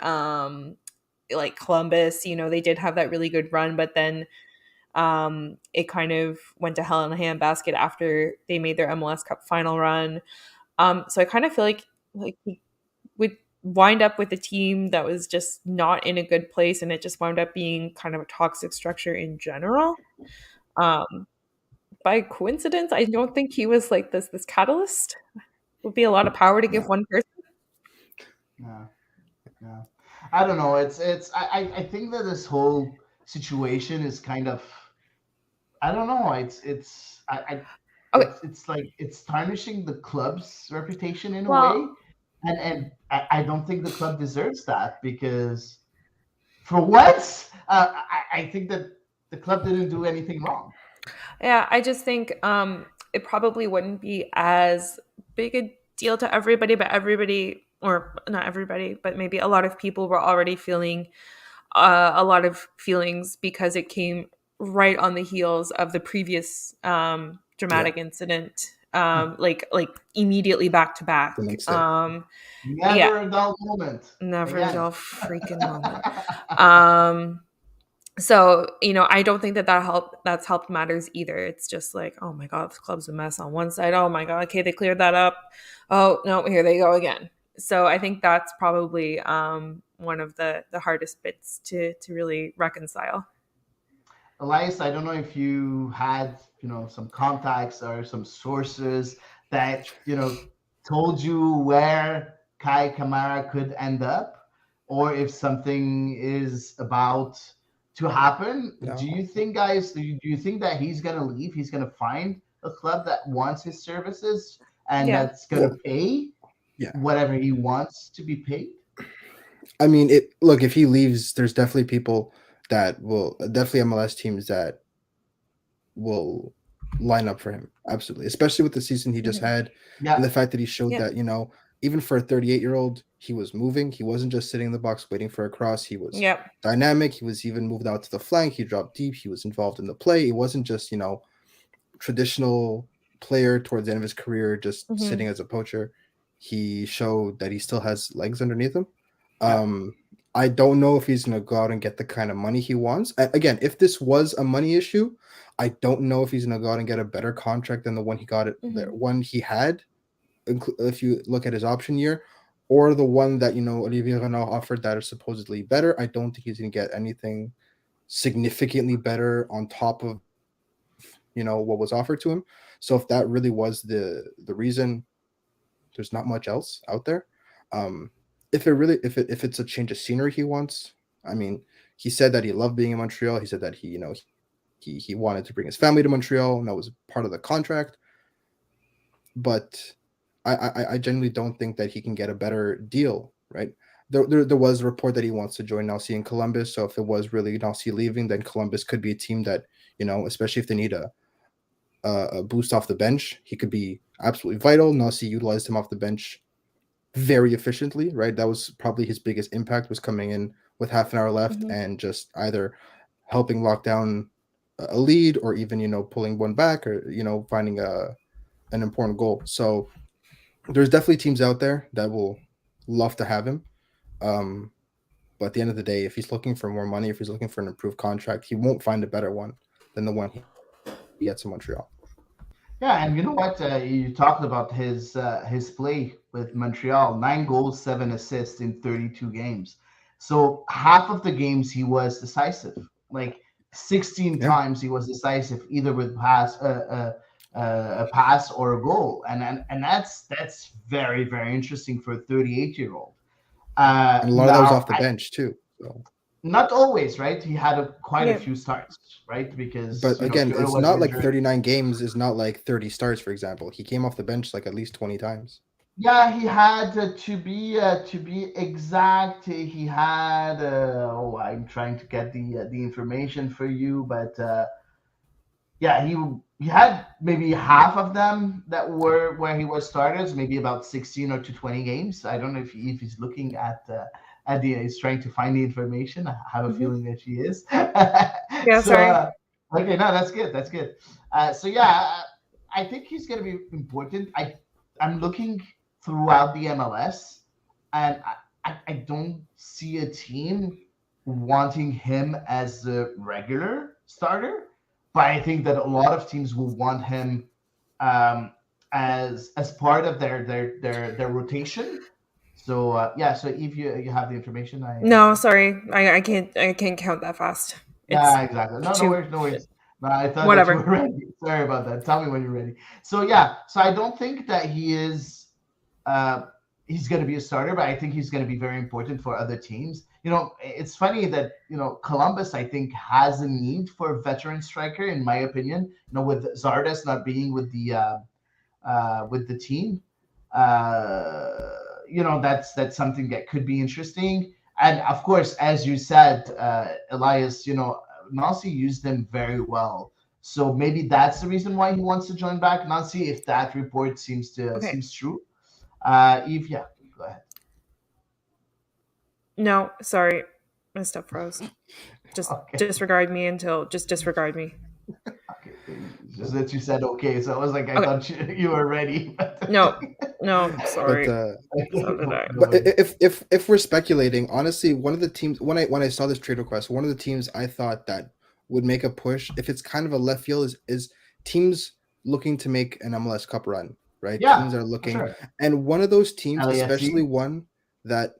Like Columbus, they did have that really good run, but then it kind of went to hell in a handbasket after they made their MLS Cup final run. So I kind of feel like he would wind up with a team that was just not in a good place, and it just wound up being kind of a toxic structure in general. By coincidence, I don't think he was like this catalyst. Would be a lot of power to give one person. Yeah. I don't know. I think that this whole situation is kind of, I don't know. It's like it's tarnishing the club's reputation in a way, and I don't think the club deserves that, because for once, I think that the club didn't do anything wrong. Yeah, I just think it probably wouldn't be as big a deal to everybody, but everybody, or not everybody, but maybe a lot of people were already feeling a lot of feelings because it came right on the heels of the previous dramatic incident, like immediately back to back. The next day. Yeah, Never a dull moment. never a Again. dull freaking moment. Um, so I don't think that's helped matters either. It's just like, oh my god, the club's a mess on one side. Oh my god, okay, they cleared that up. Oh no, here they go again. So I think that's probably one of the hardest bits to really reconcile. Elias, I don't know if you had, some contacts or some sources that, told you where Kai Kamara could end up, or if something is about to happen. Do No. you think, guys, do you think that he's going to leave? He's going to find a club that wants his services and Yeah. that's going to pay Yeah. whatever he wants to be paid? I mean, look, if he leaves, there's definitely people that will definitely MLS teams that will line up for him. Absolutely. Especially with the season he just Mhm. had and Yeah. the fact that he showed Yeah. that, even for a 38-year-old, he was moving. He wasn't just sitting in the box waiting for a cross. He was Yep. dynamic. He was even moved out to the flank. He dropped deep. He was involved in the play. It wasn't just, traditional player towards the end of his career just Hmm. sitting as a poacher. He showed that he still has legs underneath him. Yeah. I don't know if he's going to go out and get the kind of money he wants. Again, if this was a money issue, I don't know if he's going to go out and get a better contract than the one he got the Hmm. one he had. If you look at his option year, or the one that Olivier Renard offered that is supposedly better, I don't think he's going to get anything significantly better on top of what was offered to him. So if that really was the reason, there's not much else out there. Um, if it's a change of scenery he wants, I mean, he said that he loved being in Montreal. He said that he wanted to bring his family to Montreal, and that was part of the contract. But I genuinely don't think that he can get a better deal, right? There was a report that he wants to join Nelsie in Columbus. So if it was really Nelsie leaving, then Columbus could be a team that, especially if they need a boost off the bench, he could be absolutely vital. Nelsie utilized him off the bench very efficiently, right? That was probably his biggest impact, was coming in with half an hour left Hmm. and just either helping lock down a lead or even, pulling one back or, finding an important goal. So there's definitely teams out there that will love to have him. Um, but at the end of the day, if he's looking for more money, if he's looking for an improved contract, he won't find a better one than the one he gets in Montreal. Yeah, and you know what? You talked about his play with Montreal: 9 goals, 7 assists in 32 games. So half of the games he was decisive. Like 16 Yeah. times he was decisive, either with a pass or a goal, and that's very very interesting for a 38-year-old. And a lot of that was Now, off the bench too. So, not always, right? He had quite a Yeah. few starts, right? Because but again, Kyoto it's was not like injured. 39 games is not like 30 starts, for example. He came off the bench like at least 20 times. Yeah, he had to be exact. He had I'm trying to get the information for you, but yeah, he had maybe half of them that were where he was starters, maybe about 16 or to 20 games. I don't know if he's looking at he's trying to find the information. I have a Hmm. feeling that she is. Yeah. So Sorry. okay, no, that's good. That's good. So yeah, I think he's going to be important. I'm looking throughout the MLS, and I don't see a team wanting him as a regular starter, but I think that a lot of teams will want him um, as part of their rotation. So yeah, so if you have the information, I No, can. sorry. I can't count that fast. It's Yeah, exactly. No, no too worries, no worries. No, I thought that you whatever. were ready. Sorry about that. Tell me when you're ready. So yeah, so I don't think that uh, he's going to be a starter, but I think he's going to be very important for other teams. It's funny that Columbus, I think, has a need for a veteran striker, in my opinion. With Zardes not being with the team, that's something that could be interesting. And of course, as you said, Elias, Nancy used them very well. So maybe that's the reason why he wants to join back Nancy, if that report Okay. seems true. Eve, yeah, go ahead. No, sorry. My stuff froze. Just Okay, disregard me until just disregard me. okay. Just that you said okay, so I was like, I Okay. thought you were ready. No, But sorry. So did I. but if we're speculating, honestly, one of the teams when I saw this trade request, one of the teams I thought that would make a push, if it's kind of a left field, is teams looking to make an MLS Cup run, right? Teams Yeah, are for looking, sure. and one of those teams, especially LAFC. that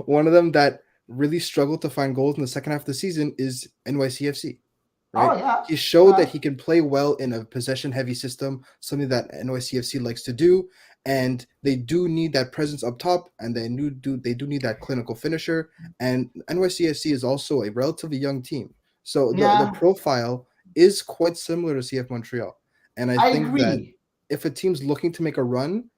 one of them that really struggled to find goals in the second half of the season is NYCFC, Oh right? yeah. He showed that he can play well in a possession heavy system, something that NYCFC likes to do, and they do need that presence up top, and they do need that clinical finisher. And NYCFC is also a relatively young team, so the Yeah, profile is quite similar to CF Montreal. And I I think that agree. if a team's looking to make a run,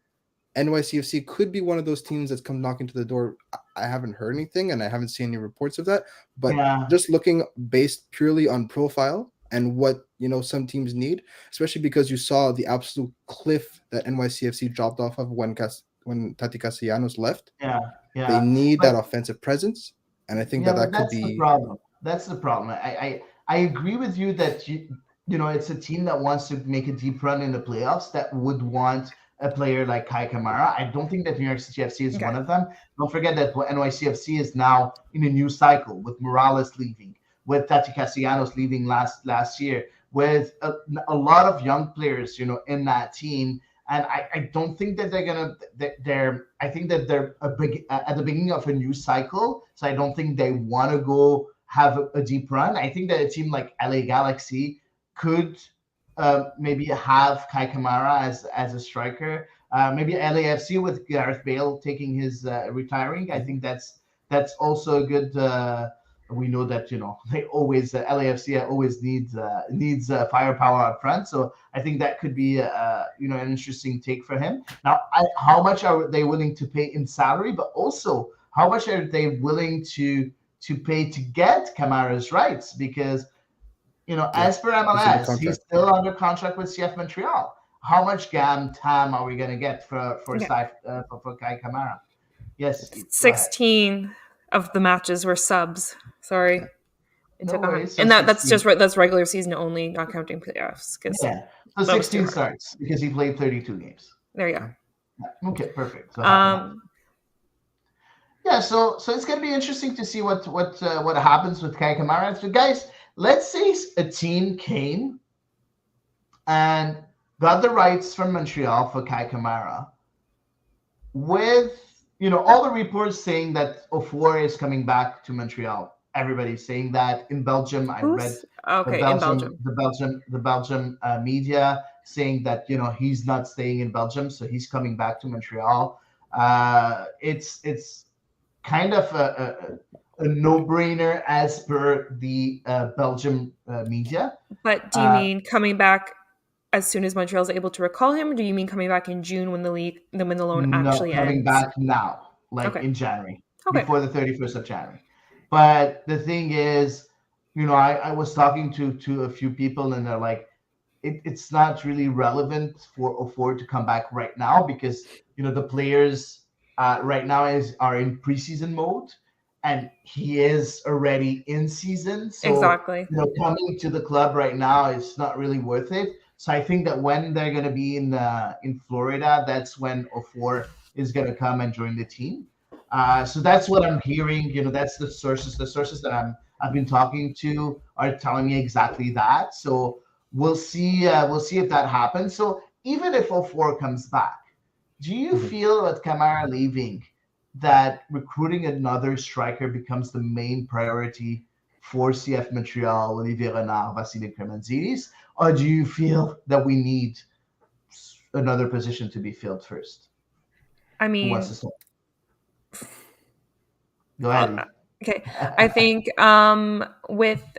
NYCFC could be one of those teams that's come knocking to the door. I haven't heard anything and I haven't seen any reports of that, but Yeah, just looking based purely on profile and what some teams need, especially because you saw the absolute cliff that NYCFC dropped off of when Tati Castellanos left. yeah, They yeah. need But that offensive presence, and I think yeah, that but that could that's the be problem. That's the problem. I agree with you that it's a team that wants to make a deep run in the playoffs that would want a player like Kai Kamara. I don't think that New York City FC is one Okay. of them. Don't forget that NYCFC is now in a new cycle with Morales leaving, with Tati Castellanos leaving last year, with a lot of young players, in that team. And I don't think that they're I think that they're at the beginning of a new cycle. So I don't think they want to go have a deep run. I think that a team like LA Galaxy could maybe have Kai Kamara as a striker. Maybe LAFC with Gareth Bale taking his retiring. I think that's also a good. We know that they always LAFC always needs firepower up front. So I think that could be an interesting take for him. Now, how much are they willing to pay in salary, but also how much are they willing to pay to get Kamara's rights? Because yeah, as per he's under MLS, he's contract. still under contract with CF Montreal. How much gam time are we going to get Okay. for Kai Kamara? Yes, go ahead. 16 of the matches were subs. Sorry. It No took on, worries. So and that's 16. just that's regular season only, not counting playoffs, because Yeah. So that was too 16 hard. starts because he played 32 games. There you go. Yeah. Okay, perfect. So half and half. Um, Yeah, so it's gonna be interesting to see what happens with Kai Kamara. So guys, let's say a team came and got the rights from Montreal for Kai Kamara, with all the reports saying that Ofor is coming back to Montreal. Everybody's saying that in Belgium. I read who's okay in Belgium? the Belgium media saying that he's not staying in Belgium, so he's coming back to Montreal. It's kind of a no-brainer as per the Belgium media. But do you mean coming back as soon as Montreal's able to recall him? Or do you mean coming back in June when the loan No, actually coming ends? back now, like Okay. in January, Okay. before the 31st of January. But the thing is, I was talking to a few people, and they're like, it's not really relevant for Ofor to come back right now because the players right now are in preseason mode, and he is already in season. So Exactly. coming to the club right now is not really worth it. So I think that when they're going to be in Florida, that's when Ofor is going to come and join the team. So that's what I'm hearing. That's the sources. The sources that I've been talking to are telling me exactly that. So we'll see. We'll see if that happens. So even if O4 comes back, do you Mhm. feel with Kamara leaving that recruiting another striker becomes the main priority for CF Montreal, Olivier Renard, Vasily Krementzidis, or do you feel that we need another position to be filled first? I Who wants to mean, start? Go ahead. okay. I think with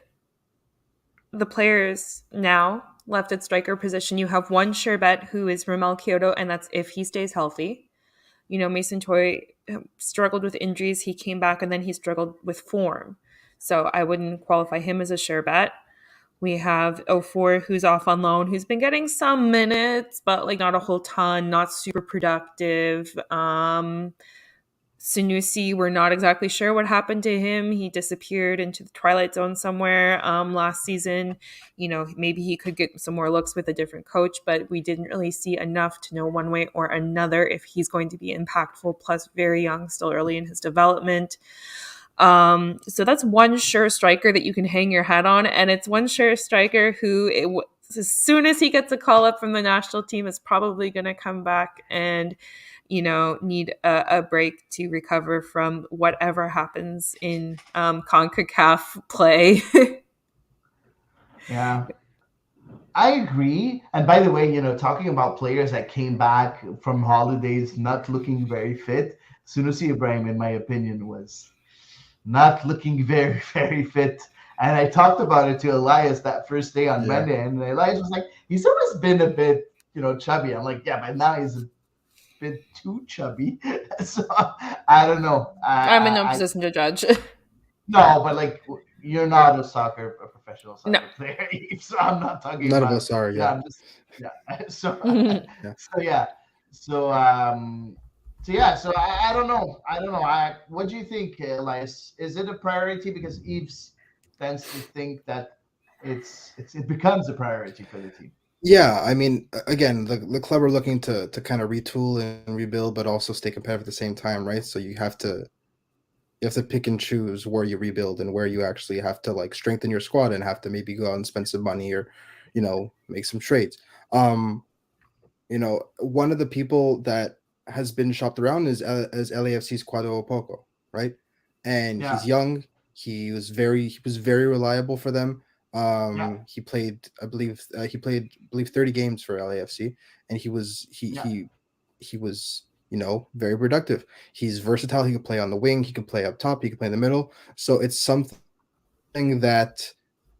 the players now left at striker position, you have one sure bet who is Ramel Kyoto, and that's if he stays healthy. Mason Toy struggled with injuries. He came back and then he struggled with form. So I wouldn't qualify him as a sure bet. We have O4 who's off on loan, who's been getting some minutes, but like not a whole ton, not super productive. Sunusi, we're not exactly sure what happened to him. He disappeared into the Twilight Zone somewhere last season. Maybe he could get some more looks with a different coach, but we didn't really see enough to know one way or another if he's going to be impactful, plus very young, still early in his development. So that's one sure striker that you can hang your hat on, and it's one sure striker who, as soon as he gets a call up from the national team, is probably going to come back and need a break to recover from whatever happens in CONCACAF play. Yeah, I agree. And by the way, talking about players that came back from holidays not looking very fit, Sunusi Ibrahim, in my opinion, was not looking very, very fit. And I talked about it to Elias that first day on Yeah. Monday, and Elias was like, he's always been a bit, chubby. I'm like, yeah, but now he's a bit too chubby. So I don't know. I'm in no I position to judge. no, but like you're not a professional No. soccer player, so I'm not talking None of about. us are. Yeah, Yeah. I'm just yeah. So Yeah. so yeah. So I don't know. I don't know. What do you think, Elias? Is it a priority? Because Eves tends to think that it becomes a priority for the team. Yeah, I mean, again, the club are looking to kind of retool and rebuild, but also stay competitive at the same time, right? So you have to pick and choose where you rebuild and where you actually have to like strengthen your squad and have to maybe go out and spend some money or, make some trades. Um, one of the people that has been shopped around is LAFC's Cuadro Poco, right? And he's Yeah, young. He was very reliable for them. yeah, He played, I believe 30 games for LAFC, and yeah. he was very productive. He's versatile. He can play on the wing. He can play up top. He can play in the middle. So it's something that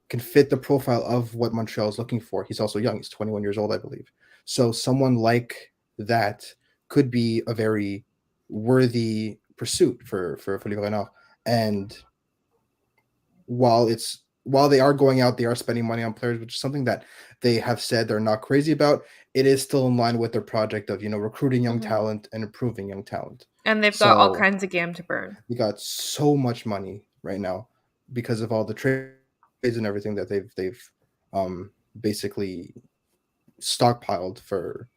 can fit the profile of what Montreal is looking for. He's also young. He's 21 years old, I believe. So someone like that could be a very worthy pursuit for Philippe Renard. And while they are going out, they are spending money on players, which is something that they have said they're not crazy about. It is still in line with their project of recruiting young Mhm. talent and improving young talent. And they've got all So kinds of game to burn. we got so much money right now because of all the trades and everything that they've basically stockpiled for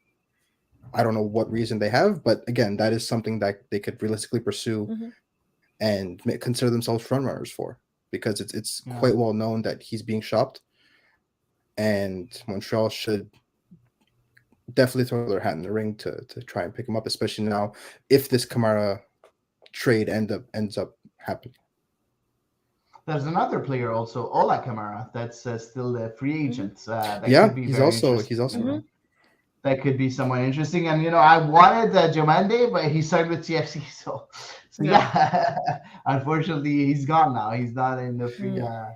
I don't know what reason they have, but again, that is something that they could realistically pursue Mhm. and consider themselves front runners for because it's Yeah. quite well known that he's being shopped, and Montreal should definitely throw their hat in the ring to try and pick him up, especially now if this Kamara trade ends up happening. There's another player also, Ola Kamara, that's still a free Mhm. agent. That could Yeah, be he's very also interesting. he's also Mhm. That could be someone interesting. And I wanted Jomande, but he signed with TFC, so Yeah. yeah. Unfortunately, he's gone now. He's not in the free Mm.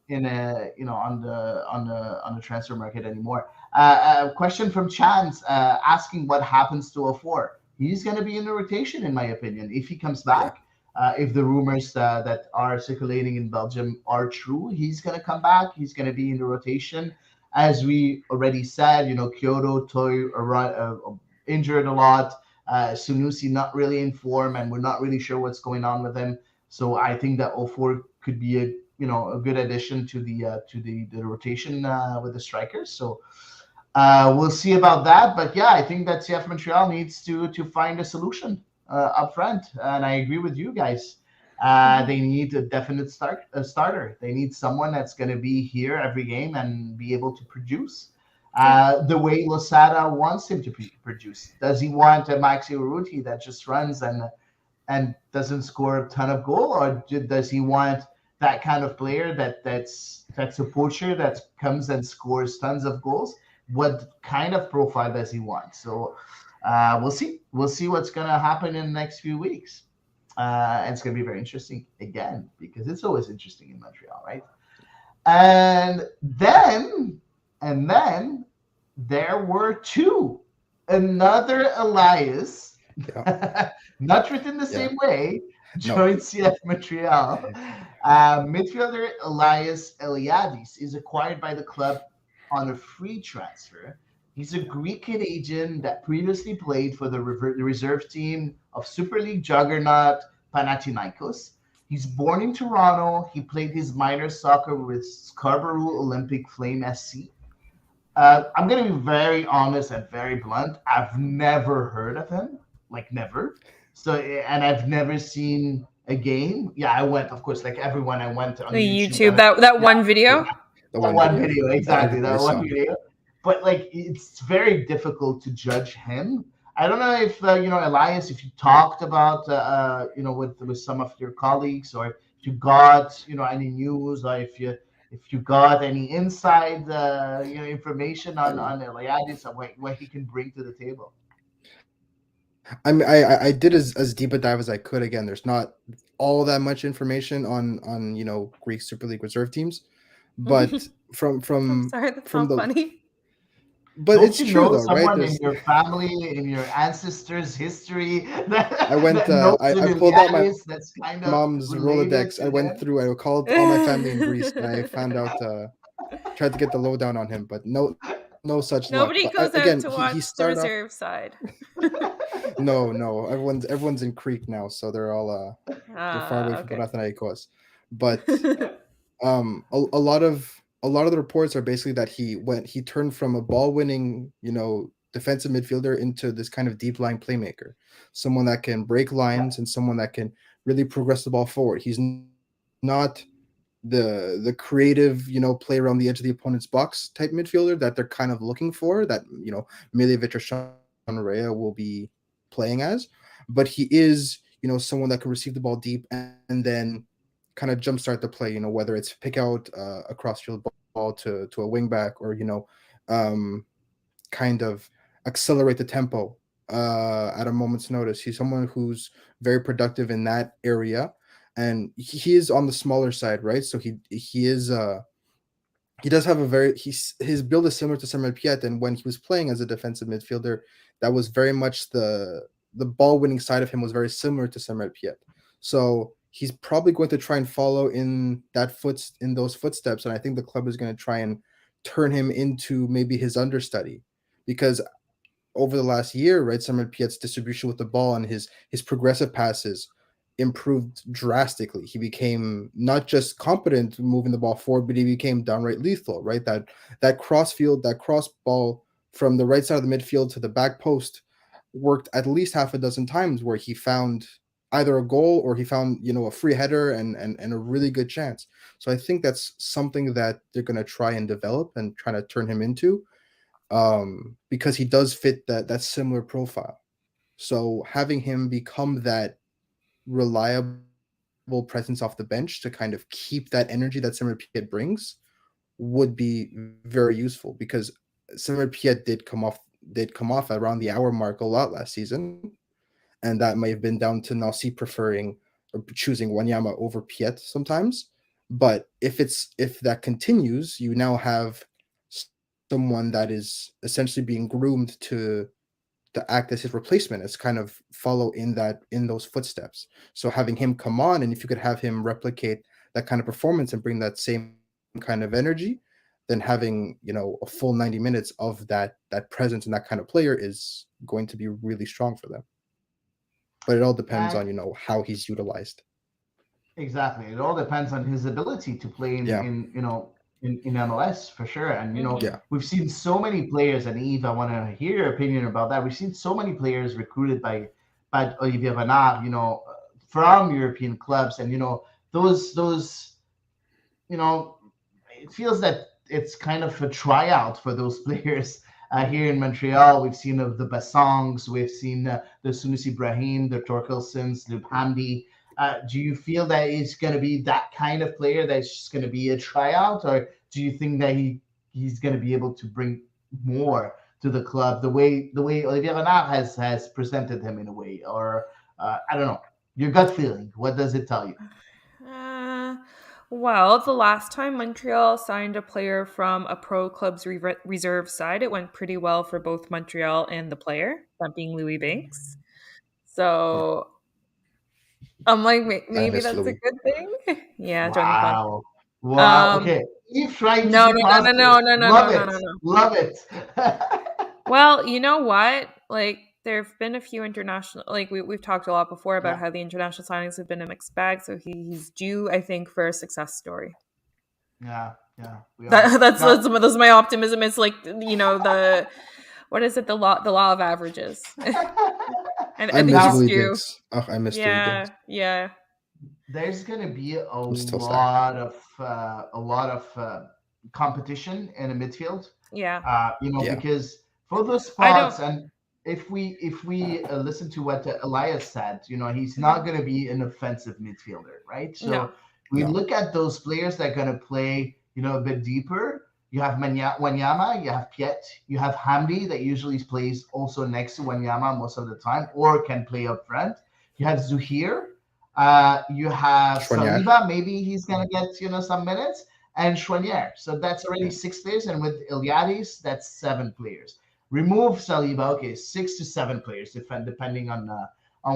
in a on the transfer market anymore. A question from Chance asking what happens to Ofor. He's going to be in the rotation, in my opinion, if he comes yeah. back. If the rumors that are circulating in Belgium are true, he's going to come back. He's going to be in the rotation. As we already said, Kyoto Toy injured a lot. Sunusi not really in form, and we're not really sure what's going on with him. So I think that Ofor could be a good addition to the rotation with the strikers. So we'll see about that. But yeah, I think that CF Montreal needs to find a solution up front, and I agree with you guys. Mhm. They need a definite starter. They need someone that's going to be here every game and be able to produce Yeah. the way Losada wants him to produce. Does he want a Maxi Urruti that just runs and doesn't score a ton of goal, or does he want that kind of player that's a poacher that comes and scores tons of goals? What kind of profile does he want? So we'll see. We'll see what's gonna happen in the next few weeks. And it's gonna be very interesting again because it's always interesting in Montreal, right? And then there were two. Another Elias, Yeah. not written the Yeah. same way, No. joined CF Montreal. Midfielder Elias Eliadis is acquired by the club on a free transfer He's a Greek Canadian that previously played for the reserve team of Super League juggernaut Panathinaikos. He's born in Toronto. He played his minor soccer with Scarborough Olympic Flame SC. I'm going to be very honest and very blunt. I've never heard of him, like never. So, and I've never seen a game. Yeah, I went, of course, like everyone. I went on The YouTube YouTube, and that yeah, one video. The that one one video video, that exactly everybody that one saw. video. But like, it's very difficult to judge him. I don't know if Elias, if you talked about with some of your colleagues, or if you got any news, or if you got any inside information on Elias and what he can bring to the table. I mean, I did as deep a dive as I could. Again, there's not all that much information on Greek Super League reserve teams, but from I'm from sorry, that's from not the funny. but Don't it's you true know though, right? someone in There's your family, in your ancestors' history I that went that knows I an pulled out my Elias that's kind of mom's related Rolodex. I to went him? through. I called all my family in Greece, and I found out. Tried to get the lowdown on him, but no such luck. But Nobody goes again, out to he watch started the off. reserve side. No, everyone's in Crete now, so they're far away from Okay. Panathinaikos. But a lot of the reports are basically that he turned from a ball winning defensive midfielder into this kind of deep line playmaker, someone that can break Yeah, lines and someone that can really progress the ball forward. He's not the creative play around the edge of the opponent's box type midfielder that they're kind of looking for, that Miljevic or Sean Rea will be playing as, but he is someone that can receive the ball deep and then kind of jumpstart the play, whether it's pick out a crossfield ball to a wing back, or um, kind of accelerate the tempo at a moment's notice. He's someone who's very productive in that area, and he is on the smaller side, right? So he does have a very his build is similar to Samuel Piet, and when he was playing as a defensive midfielder, that was very much the ball winning side of him was very similar to Samuel Piet. So he's probably going to try and follow in those footsteps, and I think the club is going to try and turn him into maybe his understudy, because over the last year, right, Samuel Piet's distribution with the ball and his progressive passes improved drastically. He became not just competent moving the ball forward, but he became downright lethal, right? That cross ball from the right side of the midfield to the back post worked at least half a dozen times, where he found either a goal or he found a free header and a really good chance. So I think that's something that they're going to try and develop and try to turn him into, because he does fit that similar profile. So having him become that reliable presence off the bench to kind of keep that energy that Simmer Piet brings would be very useful, because Simmer Piet did come off around the hour mark a lot last season, and that may have been down to Nancy preferring or choosing Wanyama over Piet sometimes. But if that continues, you now have someone that is essentially being groomed to act as his replacement, as kind of follow in those footsteps. So having him come on, and if you could have him replicate that kind of performance and bring that same kind of energy, then having a full 90 minutes of that presence and that kind of player is going to be really strong for them. But it all depends and on how he's utilized. exactly. It all depends on his ability to play Yeah, in MLS for sure. And Mhm. yeah, we've seen so many players. And Eve, I want to hear your opinion about that. We've seen so many players recruited by Olivier Renard, from European clubs, and those it feels that it's kind of a tryout for those players here in Montreal. We've seen of the Bassangs, we've seen the Sunus Ibrahim, the Torkelsons, the Hamdi. Do you feel that he's going to be that kind of player that's just going to be a tryout, or do you think that he's going to be able to bring more to the club the way Olivier Renard has presented him in a way, or I don't know, your gut feeling? What does it tell you? Uh, well, the last time Montreal signed a player from a pro club's reserve side, it went pretty well for both Montreal and the player, that being Louis Banks. yeah. So I'm like, I maybe miss that's a Louis. good thing. Yeah, Jordan Font. Wow. Wow. Um, Okay. Eve trying to no, be no, no, no, positive. no, no, no, Love no, no, it. no, no. Love it. Well, you know what? Like there have been a few international, like we've talked a lot before about Yeah, how the international signings have been a mixed bag. So he's due, I think, for a success story. yeah, we are. That's Now, that's my optimism. It's like the what is it, the law of averages. I I think miss he's now, Louis due. Diggs. Oh, I miss Louis Diggs. Yeah. there's gonna be I'm still sad. a lot of competition in the midfield. Yeah. Yeah. Because for those I don't. spots, and if we listen to what Elias said, he's not Mhm. going to be an offensive midfielder, right? No. So we No. look at those players that are going to play, a bit deeper. You have Wanyama, you have Piet, you have Hamdi that usually plays also next to Wanyama most of the time, or can play up front. You have Zuhir, you have Choignard. Saliba. Maybe he's going to get some minutes, and Chouanier. So that's already Yeah. 6 players. And with Iliadis, that's 7 players. Remove Saliba, okay, 6 to 7 players, depending on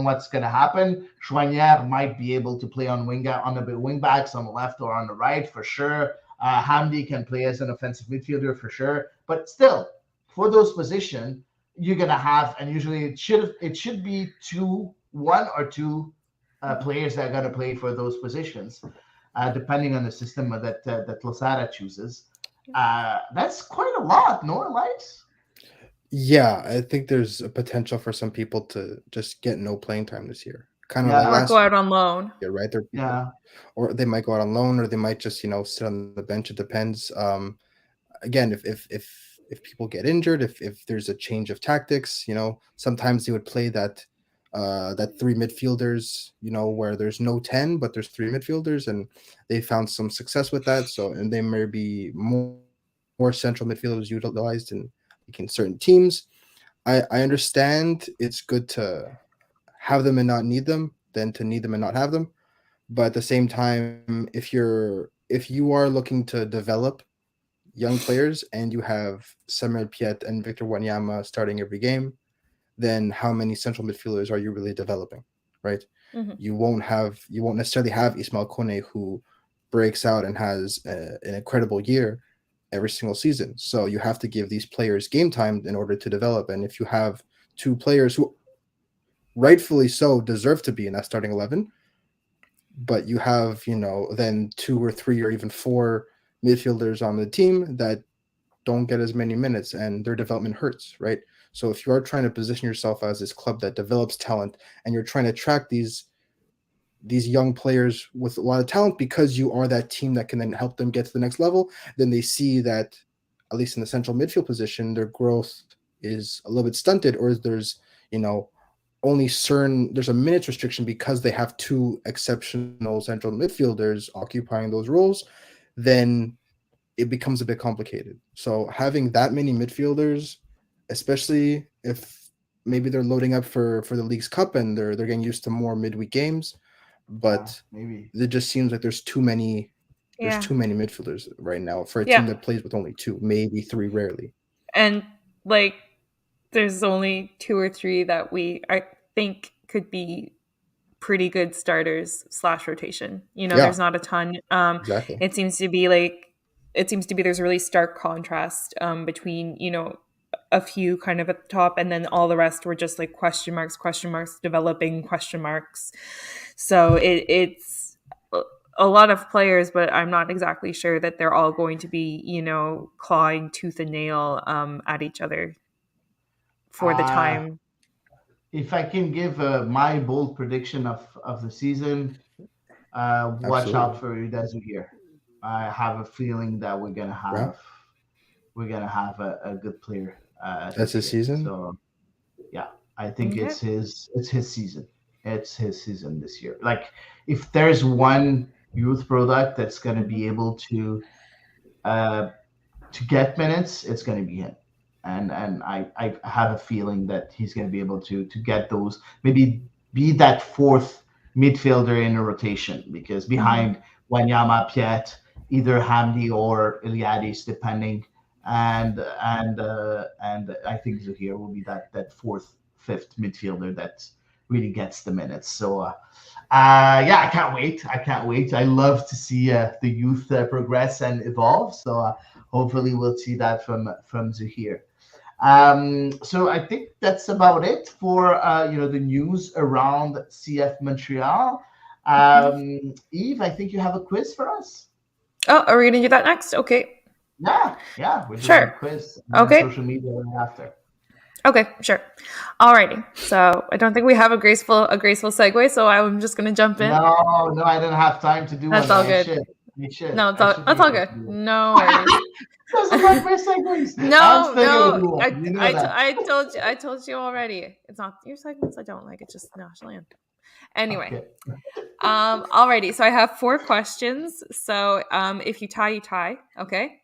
what's going to happen. Chouanier might be able to play on the wing backs on the left or on the right for sure. Hamdi can play as an offensive midfielder for sure. But still, for those positions, you're gonna have, and usually it should be one or two players that are gonna play for those positions depending on the system that Losada chooses. That's quite a lot, no, Elias? Yeah, I think there's a potential for some people to just get no playing time this year. Kind of like Or Yeah, go last out on loan. year, right? There are people, yeah, or they might go out on loan, or they might just sit on the bench. It depends. Again, if people get injured, if there's a change of tactics, sometimes they would play that three midfielders, where there's no 10, but there's three midfielders, and they found some success with that. So, and they may be more central midfielders utilized in certain teams. I understand it's good to have them and not need them than to need them and not have them. But at the same time, if you are looking to develop young players and you have Samuel Piet and Victor Wanyama starting every game, then how many central midfielders are you really developing, right? Hmm. You won't necessarily have Ismail Kone, who breaks out and has an incredible year every single season. So you have to give these players game time in order to develop. And if you have two players who rightfully so deserve to be in that starting 11, but you have, then two or three or even four midfielders on the team that don't get as many minutes and their development hurts, right? So if you are trying to position yourself as this club that develops talent and you're trying to attract these young players with a lot of talent because you are that team that can then help them get to the next level, then they see that at least in the central midfield position, their growth is a little bit stunted, or you know, only certain there's a minutes restriction because they have two exceptional central midfielders occupying those roles, then it becomes a bit complicated. So having that many midfielders, especially if maybe they're loading up for the League's Cup and they're getting used to more midweek games, yeah, but maybe. it just seems like there's Yeah. too many midfielders right now for a team Yeah. that plays with only two, maybe three, rarely. And like there's only two or three that I think could be pretty good starters slash rotation. Yeah, There's not a ton. exactly. It seems to be like there's a really stark contrast between a few kind of at the top, and then all the rest were just like question marks, developing question marks. So it's a lot of players, but I'm not exactly sure that they're all going to be clawing tooth and nail at each other for the Uh, time. if I can give my bold prediction of the season, watch out Absolutely. for Udezu here. I have a feeling that Yeah, we're gonna have a good player that's this his year. season. So yeah, I think Okay. it's his season. It's his season this year. Like if there's one youth product that's gonna Mhm. be able uh, to get minutes, it's going to be him. And I have a feeling that he's going to be able to get those, maybe be that fourth midfielder in a rotation because Mhm. behind Wanyama, Piet, either Hamdi or Iliadis, depending. And I think Zuhir will be that fourth, fifth midfielder that really gets the minutes. So yeah, I can't wait. I can't wait. I love to see the youth progress and evolve. So hopefully we'll see that from Zuhir. So I think that's about it for the news around CF Montreal. Eve, I think you have a quiz for us. Oh, are we going to do that next? Okay. Yeah, we're doing a Sure. quiz and then Okay. social media right after. Okay, sure. Alrighty. So I don't think we have a graceful segue, so I'm just gonna jump in. No, I didn't have time to do That's one. all good. I should. No, I should that's be all able good. to do it. No worries. Doesn't like my segues. I'm No, still gonna no. do one. You know that. I told you already. It's not your segments I don't like. It's just the national anthem. Anyway. Okay. Alrighty. So I have 4 questions. So if you tie, you tie. Okay.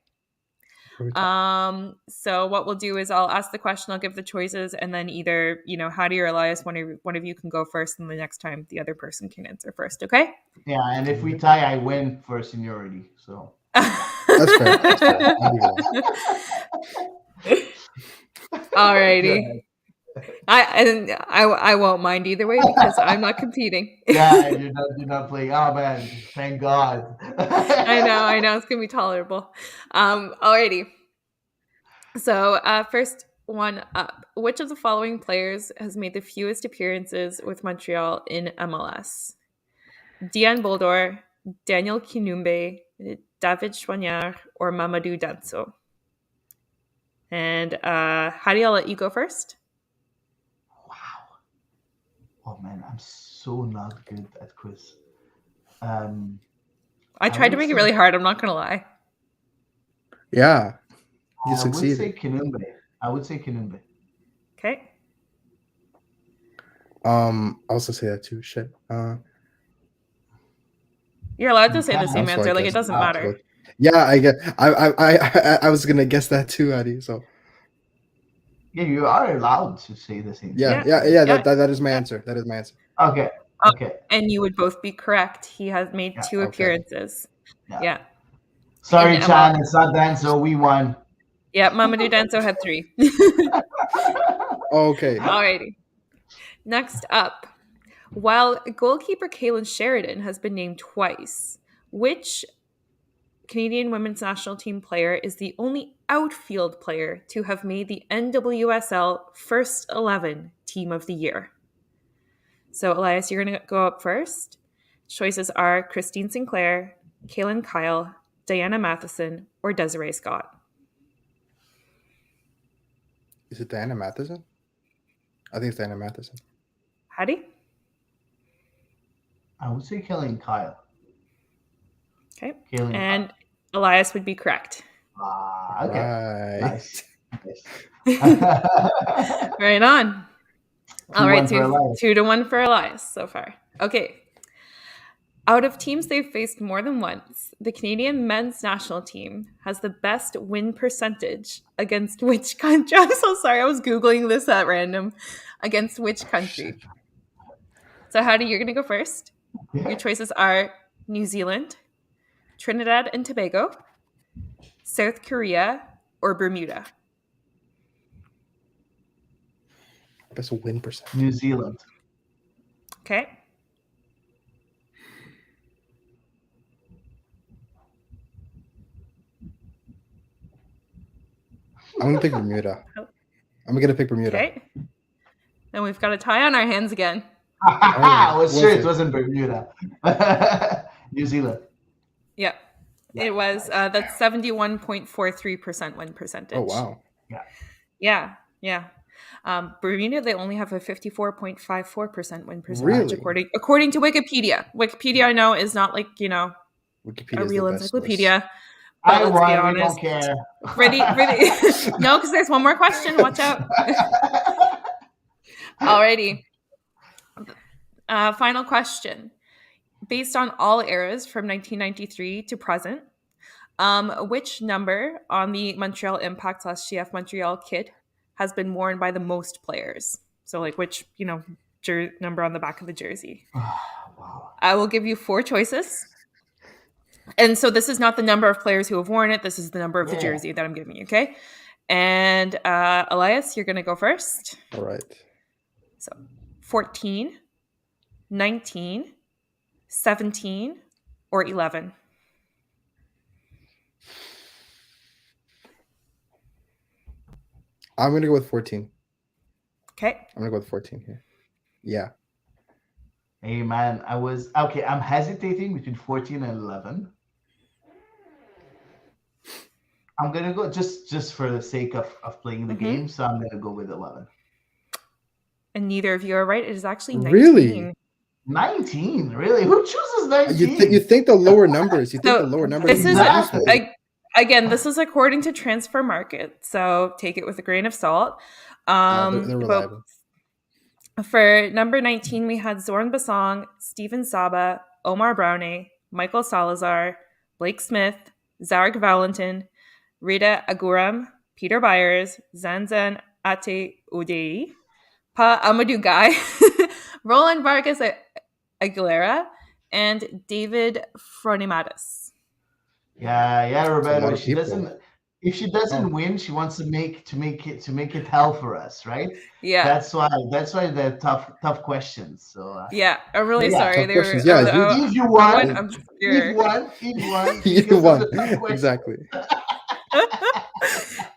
So what we'll do is I'll ask the question, I'll give the choices, and then either Hady or Elias, one of you can go first, and the next time the other person can answer first. Okay? Yeah, and if we tie, I win for seniority. So That's fair. That's fair. Alrighty. I won't mind either way because I'm not competing. Yeah, you're not playing. Oh man, thank God. I know it's gonna be tolerable. Alrighty. So first one up. Which of the following players has made the fewest appearances with Montreal in MLS? Diane Boldor, Daniel Kinumbe, David Choignard, or Mamadou Danso? And Hady, I'll let you go first. Wow. Oh man, I'm so not good at quiz. I tried to make it really hard. I'm not gonna lie. Yeah, you I succeeded. would say Kinumbe. Okay. I also say that too. Shit. You're allowed to say the same answer. Like it doesn't matter. Yeah, I get. I was gonna guess that too, Hady. So. Yeah, you are allowed to say the same. Yeah. That is my answer. That is my answer. Okay. And you would both be correct. He has made 2 appearances. Yeah. Sorry, Chan, it's not Danso. We won. Yeah, Mamadou Danso had 3. Okay. Alrighty. Next up, while goalkeeper Kaylin Sheridan has been named twice, which Canadian women's national team player is the only outfield player to have made the NWSL First 11 Team of the Year? So, Elias, you're going to go up first. Choices are Christine Sinclair, Kaylin Kyle, Diana Matheson, or Desiree Scott. Is it Diana Matheson? I think it's Diana Matheson. Hady? I would say Kaylin Kyle. Okay. And Elias would be correct. Okay. Right. Nice. Right on. All right, 2-1 for Elias so far. Okay. Out of teams they've faced more than once, the Canadian men's national team has the best win percentage against which country? I'm so sorry, I was Googling this at random. Against which country? So, Hady, you're going to go first. Yeah. Your choices are New Zealand, Trinidad and Tobago, South Korea, or Bermuda. Best win percentage. New Zealand. Okay. I'm going to pick Bermuda. I'm going to pick Bermuda. Okay. Then we've got a tie on our hands again. I was sure it wasn't Bermuda. New Zealand. Yep. Yeah. It was, that's 71.43% win percentage. Oh, wow. Yeah. Bermuda, they only have a 54.54% win percentage, really? according to Wikipedia. Wikipedia, I know, is not like, a real encyclopedia. I let's be honest. We don't care. Pretty. No, because there's one more question. Watch out. Alrighty. Final question. Based on all eras from 1993 to present, which number on the Montreal Impact / CF Montreal kit has been worn by the most players? So, like, which, number on the back of the jersey? Wow. I will give you 4 choices. And so this is not the number of players who have worn it. This is the number of the jersey that I'm giving you, okay? And Elias, you're going to go first. All right. So 14, 19, 17, or 11? I'm gonna go with 14. Okay. I'm gonna go with 14 here. Yeah. Hey man, I'm hesitating between 14 and 11. I'm gonna go just for the sake of playing the Mm-hmm. game, so I'm gonna go with 11. And neither of you are right. It is actually Really? 19. 19, really? Who chooses You 19? think the lower numbers? You think the So lower numbers this would be is more Exactly. useful? again, this is according to Transfer Market, so take it with a grain of salt. They're But reliable. for number 19, we had Zorn Basong, Steven Saba, Omar Browne, Michael Salazar, Blake Smith, Zarek Valentin, Rita Aguram, Peter Byers, Zanzan Ate Udei, Pa Amadou Guy, Roland Vargas Aguilera, and David Fronimatis. Yeah, It's a lot Roberto. of people. If she doesn't Oh, win, she wants to make it hell for us, right? Yeah. That's why they're tough questions. Yeah, I'm So really yeah, sorry. tough They were questions. Yeah, Eve, you I went won. Eve obscure. won. Eve won you because of won the tough question. exactly.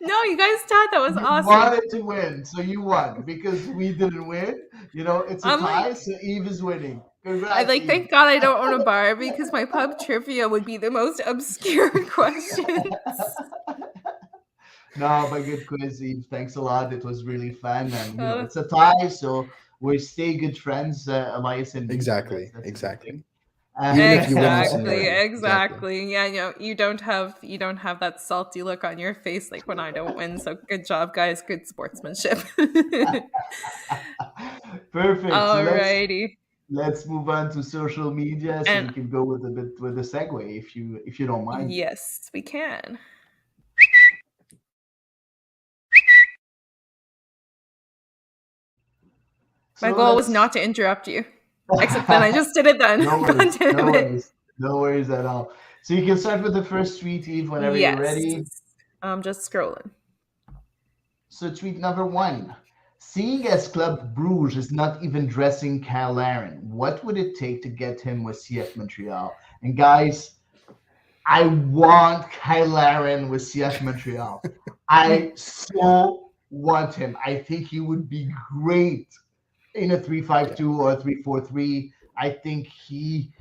No, you guys thought that was You awesome. wanted to win, so you won because we didn't win. It's a I'm tie, like, so Eve is winning. I Congrats, like, Eve. thank God I don't own a bar because my pub trivia would be the most obscure questions. No, but good quiz, Eve. Thanks a lot. It was really fun, and Uh, it's a tie, so we stay good friends, Elias and me. So that's Exactly. that's a good Exactly. thing. Even if you win on exactly, seniority. Exactly. exactly. Yeah, you don't have that salty look on your face like when I don't win. So good job, guys. Good sportsmanship. Perfect. So Alrighty. let's move on to social media, so we And can go with a bit with the segue, if you don't mind. yes, we can. My So goal was let's. not to interrupt you. Except then I just did it then. No God worries, no damn it. worries, no worries at all. So you can start with the first tweet, Eve, whenever you're Yes. ready. I'm just scrolling. So tweet number 1. Seeing as Club Bruges is not even dressing Kyle Larin, what would it take to get him with CF Montreal? And guys, I want Kyle Larin with CF Montreal. I so want him. I think he would be great in a Yeah. 3-5-2 or a 3-4-3. I think he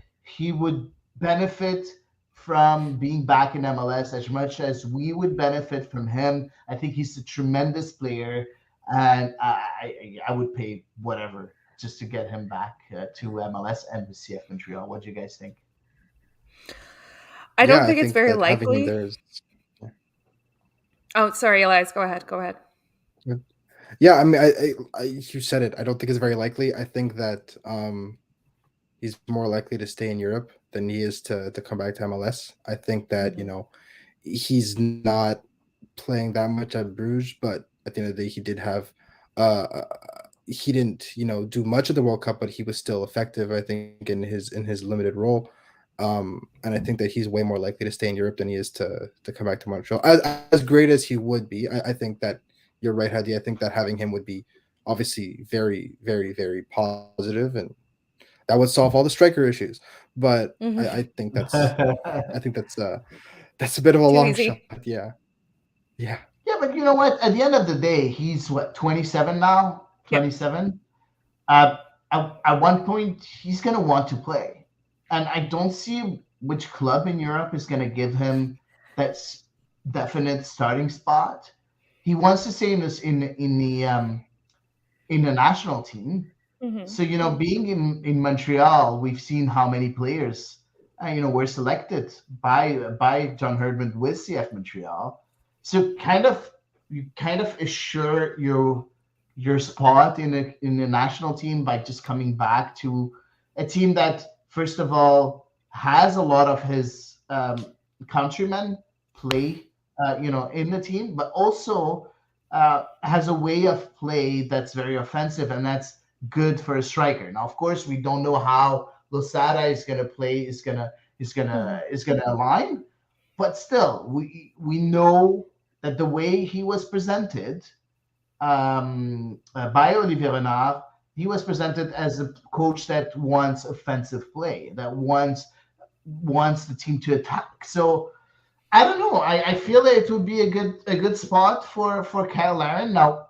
would benefit from being back in MLS as much as we would benefit from him. I think he's a tremendous player, and I would pay whatever just to get him back to MLS and with CF Montreal. What do you guys think? I don't Yeah, I think it's think very that having him likely. there is. Oh, sorry, Elias. Go ahead. Go ahead. Yeah, I mean, you said it. I don't think it's very likely. I think that he's more likely to stay in Europe than he is to come back to MLS. I think that Mhm. he's not playing that much at Bruges, but at the end of the day, he did have uh he didn't do much of the World Cup, but he was still effective. I think in his limited role. And I think that he's way more likely to stay in Europe than he is to come back to Montreal. As great as he would be, I think that you're right, Hadi. I think that having him would be obviously very, very, very positive, and that would solve all the striker issues. But I, Mhm. I think that's I think that's a bit of a Too long easy. shot. Yeah, yeah, Yeah, but you know what? At the end of the day, he's what, 27 now? Yep. 27. Uh, at one point, he's going to want to play. And I don't see which club in Europe is going to give him that definite starting spot. He wants to stay in the national team. Mhm. So, being in Montreal, we've seen how many players, were selected by John Herdman with CF Montreal. So you kind of assure your spot in the national team by just coming back to a team that, first of all, has a lot of his countrymen play, in the team, but also has a way of play that's very offensive, and that's good for a striker. Now, of course, we don't know how Losada is going to play, Mhm. is gonna align, but still, we know that the way he was presented by Olivier Renard, he was presented as a coach that wants offensive play, that wants the team to attack. So I don't know. I feel that it would be a good spot for Kyle Larin. Now,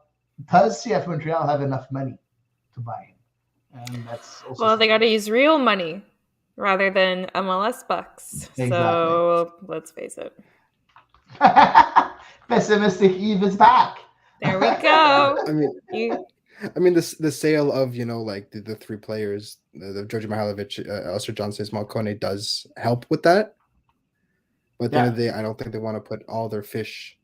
does CF Montreal have enough money to buy him? And that's also Well, they got something. to use real money rather than MLS bucks. Exactly. So let's face it. Pessimistic Eve is back. There we go. I mean, You, the sale of like the three players, the Georgi Mihailovic, Alistair Johnson, Ismail Kone does help with that. But at the end of the day, I don't think they want to put all their fish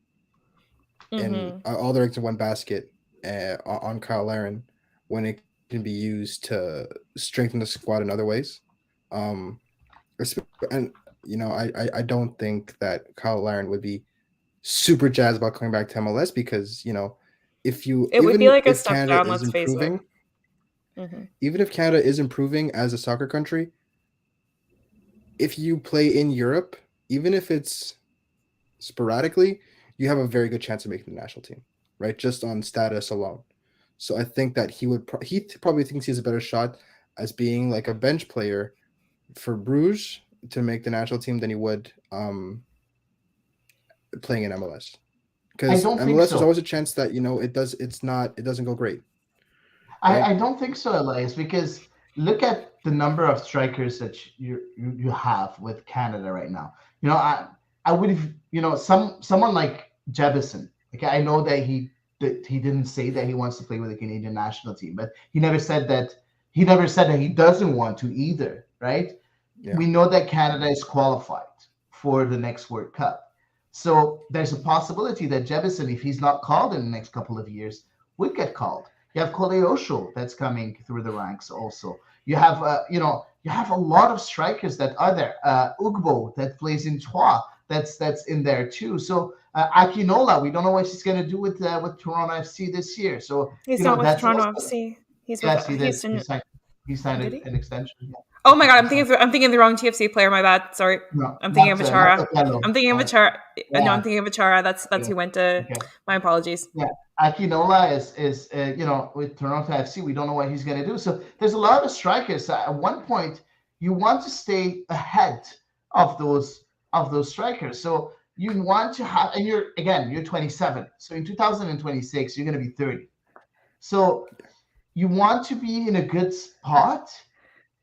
in all their eggs in one basket on Kyle Larin when it can be used to strengthen the squad in other ways. And I don't think that Kyle Larin would be super jazzed about coming back to MLS because it would be like a step down. Let's face it. Even if Canada is improving as a soccer country, if you play in Europe, even if it's sporadically, you have a very good chance of making the national team, right? Just on status alone. So I think that he probably thinks he has a better shot as being like a bench player for Bruges to make the national team than he would playing in MLS. Because MLS there's always a chance that it doesn't go great. Right? I don't think so, Elias, because look at the number of strikers that you have with Canada right now. I would have someone like Jebison. Okay, I know that he didn't say that he wants to play with the Canadian national team, but he never said that he doesn't want to either, right? Yeah. We know that Canada is qualified for the next World Cup. So there's a possibility that Jebison, if he's not called in the next couple of years, would get called. You have Kole Osho that's coming through the ranks also. You have you have a lot of strikers that are there. Ugbo that plays in Troyes, that's in there too. So Akinola, we don't know what he's going to do with Toronto FC this year. So he's not with Toronto FC. He's with Houston. He signed an extension. Yeah. Oh my god, I'm thinking of the wrong TFC player. My bad. Sorry, I'm thinking of Achara. I'm thinking of Achara. Yeah. No, I'm thinking of Achara. That's who went to. Okay. My apologies. Yeah, Akinola is with Toronto FC. We don't know what he's going to do. So there's a lot of strikers. At one point, you want to stay ahead of those strikers. So you want to have, and you're 27. So in 2026, you're going to be 30. So you want to be in a good spot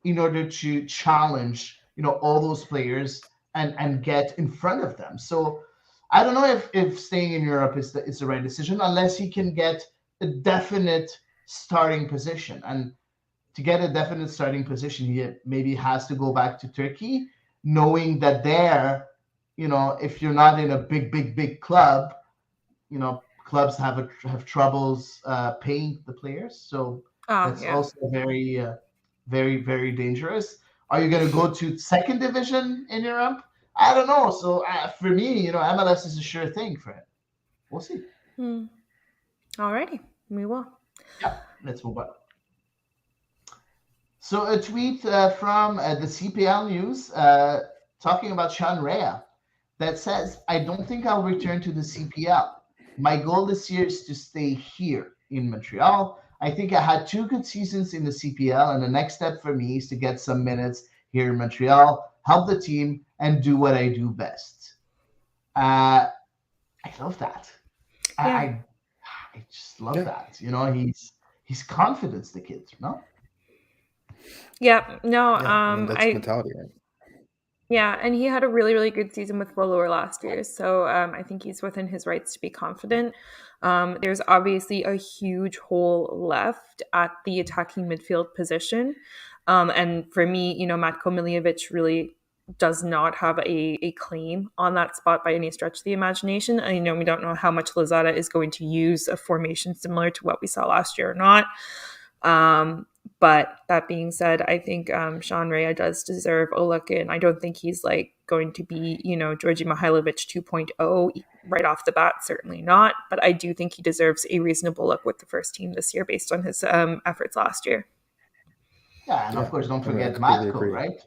in order to challenge, all those players and get in front of them. So I don't know if staying in Europe is the right decision unless he can get a definite starting position. And to get a definite starting position, he maybe has to go back to Turkey, knowing that there, if you're not in a big club, clubs have troubles paying the players. So that's also very very, very dangerous. Are you going to go to second division in Europe? I don't know. So for me, MLS is a sure thing for him. We'll see. Alrighty, we will. Yeah, let's move on. So a tweet from the CPL News talking about Sean Rea that says, "I don't think I'll return to the CPL. My goal this year is to stay here in Montreal. I think I had 2 good seasons in the CPL, and the next step for me is to get some minutes here in Montreal, help the team, and do what I do best." I love that. Yeah. I just love that. He's confidence, the kid, no? Yeah, no. That's mentality, right? Yeah, and he had a really, really good season with Velour last year. So I think he's within his rights to be confident. There's obviously a huge hole left at the attacking midfield position. And for me, Matko Miljevic really does not have a claim on that spot by any stretch of the imagination. And, we don't know how much Lozada is going to use a formation similar to what we saw last year or not. But that being said, I think Sean Rea does deserve a look in. I don't think he's going to be, Georgi Mihailovic 2.0 right off the bat. Certainly not. But I do think he deserves a reasonable look with the first team this year based on his efforts last year. Yeah, and of course, don't forget Matko, right?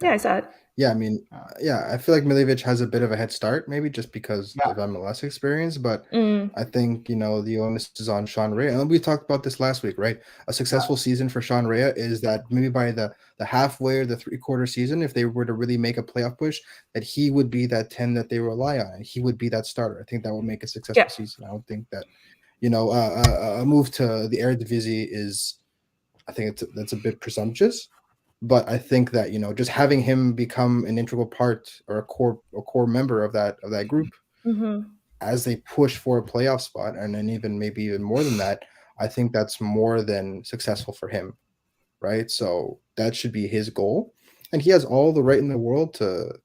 Yeah, I said. Yeah, I mean, Uh, yeah, I feel like Milivojevic has a bit of a head start, maybe just because yeah, of MLS experience. But Mm, I think the onus is on Sean Rea, and we talked about this last week, right? A yeah, successful season for Sean Rea is that maybe by the halfway or the three-quarter season, if they were to really make a playoff push, that he would be that 10 that they rely on, and he would be that starter. I think that would make a yeah. successful season. I don't think that a move to the Eredivisie is. I think that's a bit presumptuous, but I think that just having him become an integral part or a core member of that group Hmm. as they push for a playoff spot, and then even maybe even more than that, I think that's more than successful for him, right? So that should be his goal, and he has all the right in the world to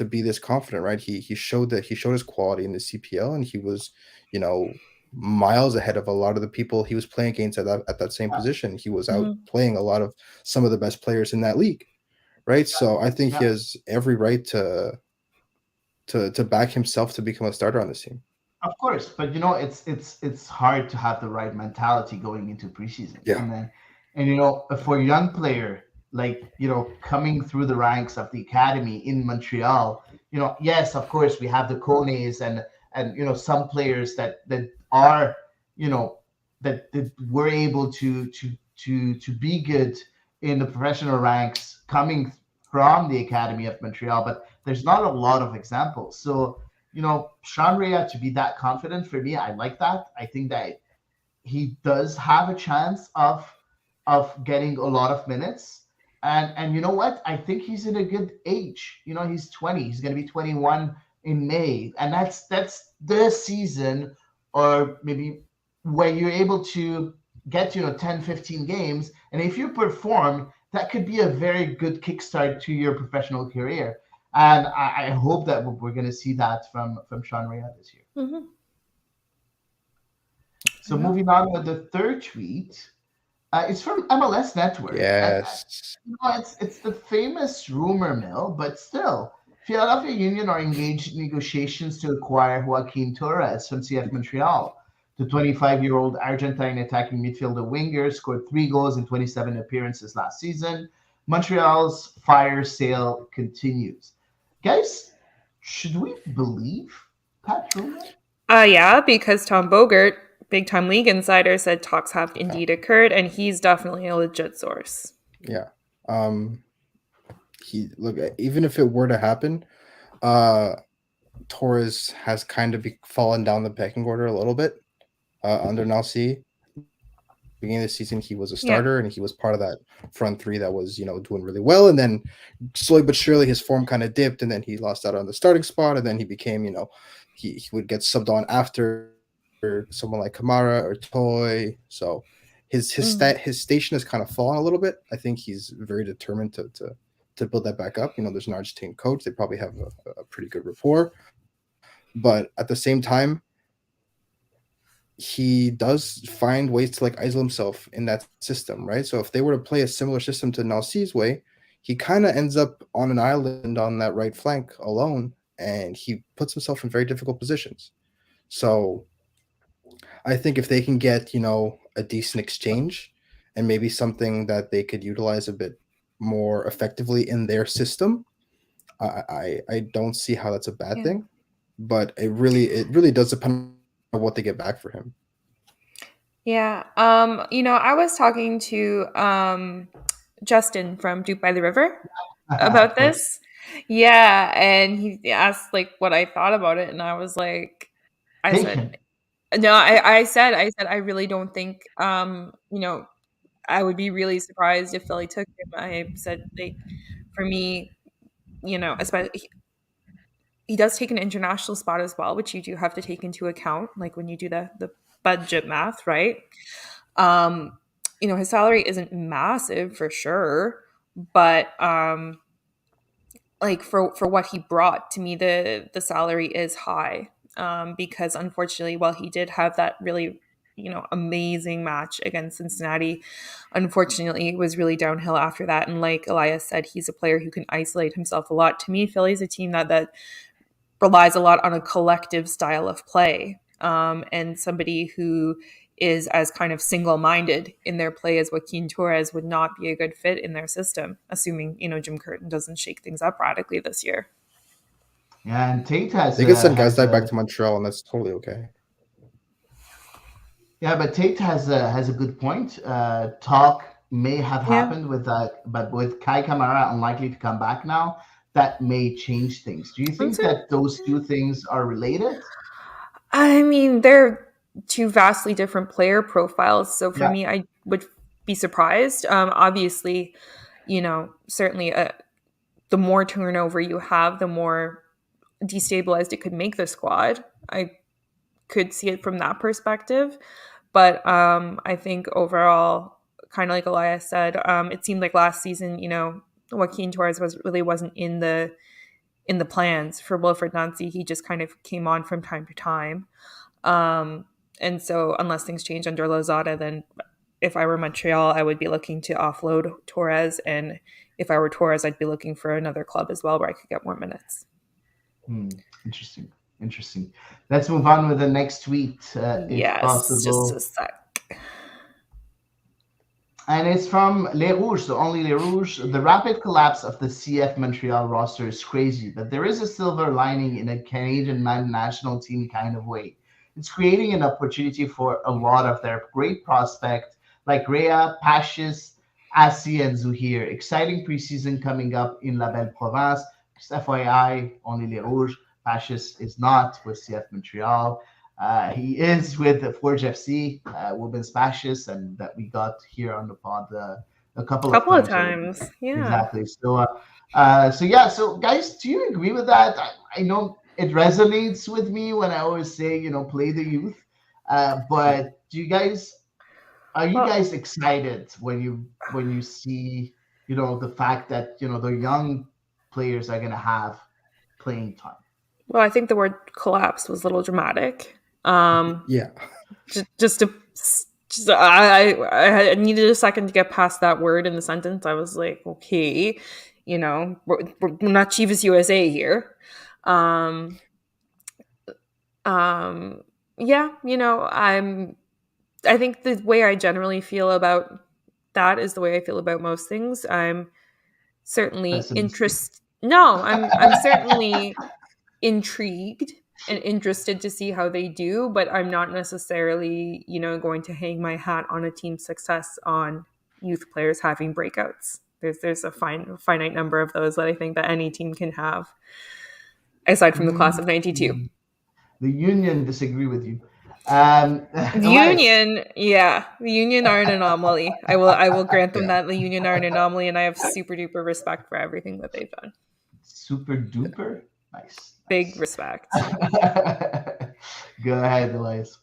be this confident, right? He showed his quality in the CPL, and he was, you know, miles ahead of a lot of the people he was playing against at that same yeah, position. He was out Hmm. playing a lot of some of the best players in that league, right? So I think he yeah. has every right to back himself to become a starter on this team. Of course, but it's hard to have the right mentality going into preseason, Yeah. and for a young player like coming through the ranks of the academy in Montreal, yes, of course we have the Kones and some players that are you know that were able to be good in the professional ranks coming from the academy of Montreal, but there's not a lot of examples. So Sean Rea to be that confident for me, I like that. I think that he does have a chance of getting a lot of minutes. And you know what? I think he's in a good age. He's 20. He's going to be 21 in May, and that's the season, or maybe where you're able to get 10, 15 games, and if you perform, that could be a very good kickstart to your professional career. And I hope that we're going to see that from Sean Rea this year. Hmm. So Yeah. moving on with the third tweet, it's from MLS Network, and Yes. it's the famous rumor mill, but still, Philadelphia Union are engaged in negotiations to acquire Joaquin Torres from CF Montreal. The 25-year-old Argentine attacking midfielder winger scored 3 goals in 27 appearances last season. Montreal's fire sale continues. Guys, should we believe that rumor? Yeah, because Tom Bogert, big time league insider, said talks have Yeah. indeed occurred, and he's definitely a legit source. Yeah. Um he look even if it were to happen, uh Torres has kind of fallen down the pecking order a little bit under Nalci. Beginning of the season, he was a Yeah. starter and he was part of that front three that was doing really well. And then slowly but surely his form kind of dipped, and then he lost out on the starting spot, and then he became he would get subbed on after someone like Kamara or Toy. So Mm. his station has kind of fallen a little bit. I think he's very determined to build that back up. There's an Argentine coach; they probably have a pretty good rapport. But at the same time, he does find ways to isolate himself in that system, right? So if they were to play a similar system to Nalci's way, he kind of ends up on an island on that right flank alone, and he puts himself in very difficult positions. So I think if they can get a decent exchange and maybe something that they could utilize a bit more effectively in their system, I don't see how that's a bad Yeah. thing. But it really does depend on what they get back for him. Yeah. I was talking to Justin from Duke by the River Of about course. this. Yeah, and he asked what I thought about it, and I Take said him. no. I said I really don't think I would be really surprised if Philly took him. I said for me, especially he does take an international spot as well, which you do have to take into account, like when you do the budget math, right? Um, his salary isn't massive for sure, but for what he brought to me, the salary is high. Because unfortunately, while he did have that really amazing match against Cincinnati, unfortunately it was really downhill after that. And like Elias said, he's a player who can isolate himself a lot. To me, Philly's a team that relies a lot on a collective style of play, and somebody who is as kind of single-minded in their play as Joaquin Torres would not be a good fit in their system, assuming, Jim Curtin doesn't shake things up radically this year. Yeah, and Tate They could send has Gazdag back a to Montreal, and that's totally okay. yeah, but Tate has a good point. Talk may have Yeah. happened with that, but with Kai Kamara unlikely to come back now, that may change things. Do you think that those two things are related? I mean, they're two vastly different player profiles. So for Yeah. me, I would be surprised. Obviously, certainly the more turnover you have, the more destabilized it could make the squad. I could see it from that perspective. But I think overall, kind of like Elias said, it seemed like last season, Joaquin Torres wasn't in the plans for Wilfred Nancy. He just kind of came on from time to time. And so unless things change under Lozada, then if I were Montreal, I would be looking to offload Torres. And if I were Torres, I'd be looking for another club as well where I could get more minutes. Interesting. Let's move on with the next tweet, if Yes, possible. just a sec. And it's from Les Rouges, so only Les Rouges. The rapid collapse of the CF Montreal roster is crazy, but there is a silver lining in a Canadian national team kind of way. It's creating an opportunity for a lot of their great prospects like Rea, Pashis, Assi, and Zuhir. Exciting preseason coming up in La Belle Province. Just FYI, only Les Rouges. Pashis is not with CF Montreal. He is with the Forge FC, Women's Pashis, and that we got here on the pod a couple of times. Yeah. Exactly. So guys, do you agree with that? I know it resonates with me when I always say, play the youth. But are you guys excited when you see, the fact that, the young players are going to have playing time? Well, I think the word collapse was a little dramatic. Yeah. I needed a second to get past that word in the sentence. I was like, okay, we're not Chivas USA here. Yeah, I think the way I generally feel about that is the way I feel about most things. I'm certainly interested. No, I'm certainly intrigued and interested to see how they do, but I'm not necessarily, going to hang my hat on a team's success on youth players having breakouts. There's a finite number of those that I think that any team can have, aside from the class of '92. The Union disagree with you. The Union are an anomaly. I will grant them that the Union are an anomaly, and I have super duper respect for everything that they've done. Super duper? Nice. Big respect. Go ahead, Elias.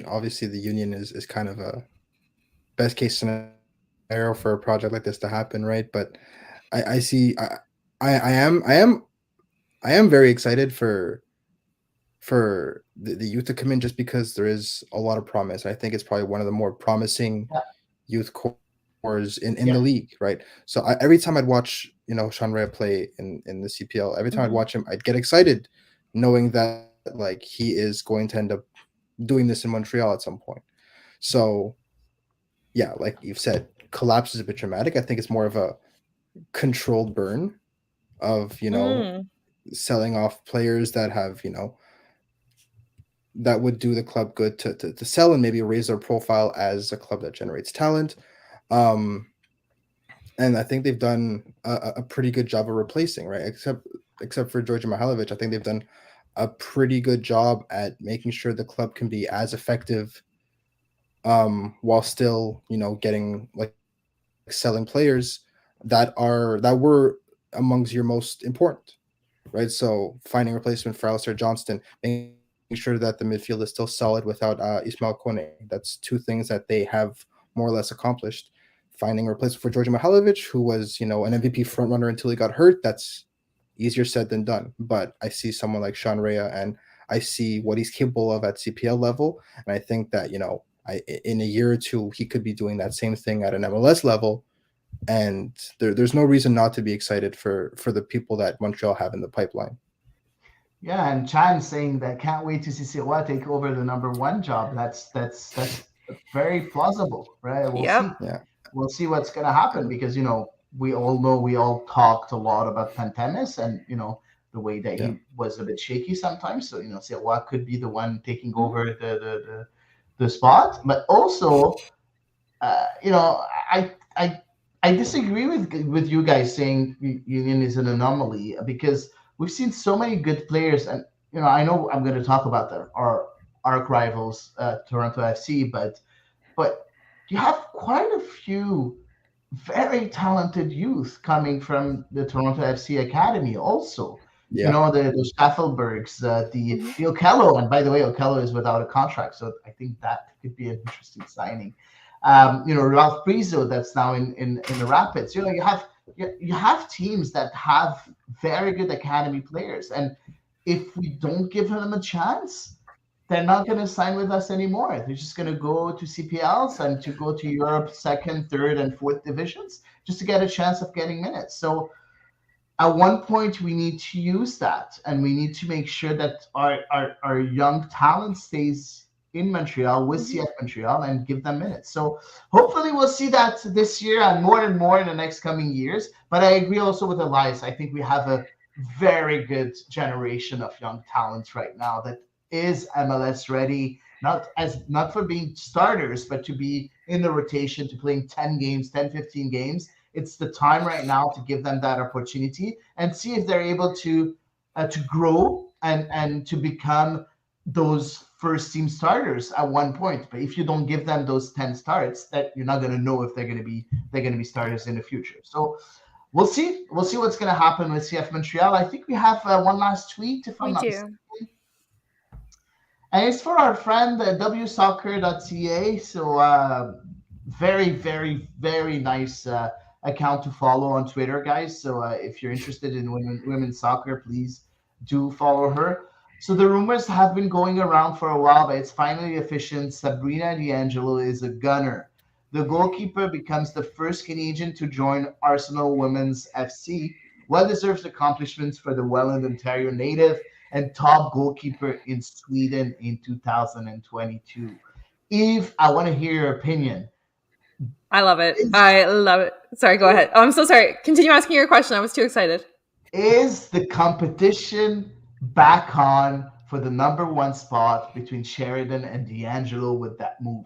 Obviously the Union is kind of a best case scenario for a project like this to happen, right? But I am very excited for the youth to come in, just because there is a lot of promise. I think it's probably one of the more promising youth cores in the league, right? So every time I'd watch, Sean Rea play in the CPL, every time I'd watch him, I'd get excited knowing that like he is going to end up doing this in Montreal at some point. So yeah, like you've said, collapse is a bit dramatic. I think it's more of a controlled burn of, selling off players that have, that would do the club good to sell and maybe raise their profile as a club that generates talent. And I think they've done a pretty good job of replacing, right? Except for Georgia Mihailovic, I think they've done a pretty good job at making sure the club can be as effective, while still, getting like selling players that were amongst your most important, right? So finding a replacement for Alistair Johnston, making sure that the midfield is still solid without Ismail Kone. That's two things that they have more or less accomplished. Finding a replacement for Georgia Mihailovic, who was, an MVP frontrunner until he got hurt. That's easier said than done. But I see someone like Sean Rea, and I see what he's capable of at CPL level. And I think that, in a year or two, he could be doing that same thing at an MLS level. And there's no reason not to be excited for the people that Montreal have in the pipeline. Yeah, and Chan saying that can't wait to see Siwa take over the number one job. That's very plausible, right? We'll Yep. see. Yeah, We'll see what's gonna happen because we all talked a lot about Pantemis and the way that yeah, he was a bit shaky sometimes. So Siwa could be the one taking Mhm. over the spot, but also you know, I I disagree with you guys saying Union is an anomaly because we've seen so many good players, and I know I'm going to talk about our arch rivals, Toronto FC, but you have quite a few very talented youth coming from the Toronto FC Academy also. yeah, The Schaffelbergs, Mhm. the Okello, and by the way, Okello is without a contract, so I think that could be an interesting signing. Ralph Prizo, that's now in the Rapids. You have teams that have very good academy players, and if we don't give them a chance, they're not going to sign with us anymore. They're just going to go to CPLs and to go to Europe second, third, and fourth divisions just to get a chance of getting minutes. So at one point, we need to use that, and we need to make sure that our young talent stays in Montreal with Mhm. CF Montreal and give them minutes. So hopefully we'll see that this year and more in the next coming years. But I agree also with Elias. I think we have a very good generation of young talents right now that is MLS ready, not for being starters, but to be in the rotation, to playing 10 games, 10, 15 games. It's the time right now to give them that opportunity and see if they're able to grow and to become those first team starters at one point. But if you don't give them those 10 starts, that you're not going to know if they're going to be starters in the future. So we'll see. We'll see what's going to happen with CF Montreal. I think we have one last tweet, if I'm We not mistaken. do. And it's for our friend wsoccer.ca. So very, very, very nice account to follow on Twitter, guys. So if you're interested in women's soccer, please do follow her. So the rumors have been going around for a while, but it's finally official. Sabrina D'Angelo is a gunner. The goalkeeper becomes the first Canadian to join Arsenal Women's FC. Well deserved accomplishments for the Welland, Ontario native and top goalkeeper in Sweden in 2022. Eve, I want to hear your opinion. I love it. Is, I love it. Sorry, go ahead. Oh, I'm so sorry. Continue asking your question. I was too excited. is the competition back on for the number one spot between Sheridan and D'Angelo with that move?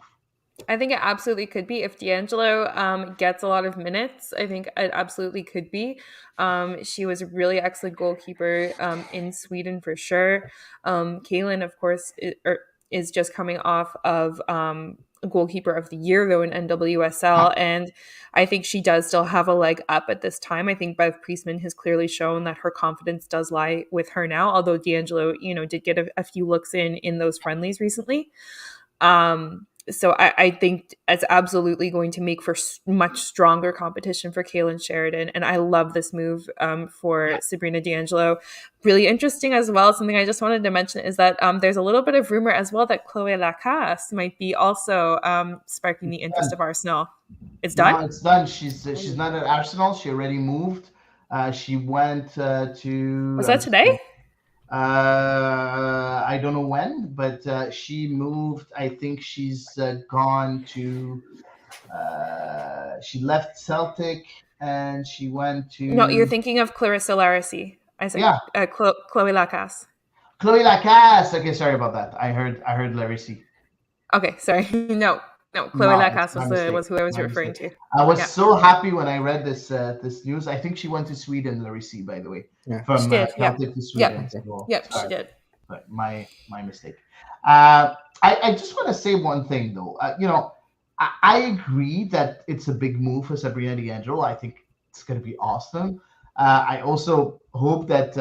I think it absolutely could be if D'Angelo gets a lot of minutes. I think it absolutely could be. She was a really excellent goalkeeper in Sweden for sure. Kaylin, of course, is just coming off of goalkeeper of the year though in NWSL, and I think she does still have a leg up at this time. I think Bev Priestman has clearly shown that her confidence does lie with her now. Although D'Angelo, did get a few looks in those friendlies recently. So I think it's absolutely going to make for much stronger competition for Kaylin Sheridan. And I love this move for Sabrina D'Angelo. Really interesting as well. Something I just wanted to mention is that there's a little bit of rumor as well that Chloe Lacasse might be also sparking the interest of Arsenal. It's done? No, it's done. She's not at Arsenal. She already moved. She went to. Was that today? I don't know when, but she moved. I think she's gone to. She left Celtic and she went No, you're to. thinking of Clarissa Larissy. I said Yeah, Chloe Lacasse. Chloe Lacasse. Okay, sorry about that. I heard Larry C. Okay, sorry. No, Chloe No, it's Lacasse my mistake. was who I was My referring mistake. to. I was Yeah, so happy when I read this news. I think she went to Sweden, Larry C. By the way, yeah. she from did. Yep, Celtic to yep, Sweden. So yep. She sorry, did. but my mistake. I just want to say one thing though. I agree that it's a big move for Sabrina D'Angelo. I think it's going to be awesome. I also hope that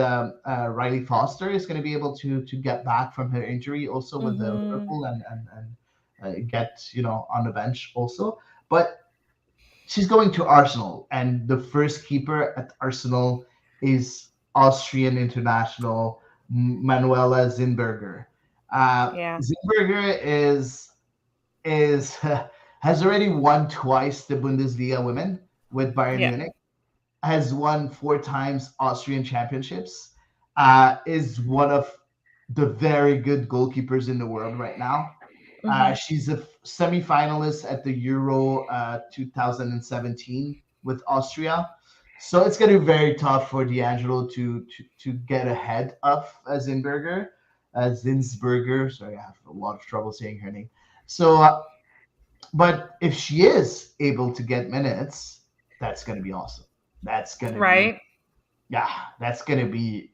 Riley Foster is going to be able to get back from her injury also with the Mm-hmm. Liverpool and get on the bench also. But she's going to Arsenal, and the first keeper at Arsenal is Austrian international Manuela Zinberger. Yeah, Zinberger is has already won twice the Bundesliga women with Bayern yeah. Munich, has won 4 times Austrian championships, is one of the very good goalkeepers in the world right now. Hmm. She's a semi-finalist at the Euro 2017 with Austria. So it's going to be very tough for D'Angelo to get ahead of Zinsberger. Sorry, I have a lot of trouble saying her name. So, but if she is able to get minutes, that's going to be awesome. That's going to be, Right. yeah, that's going to be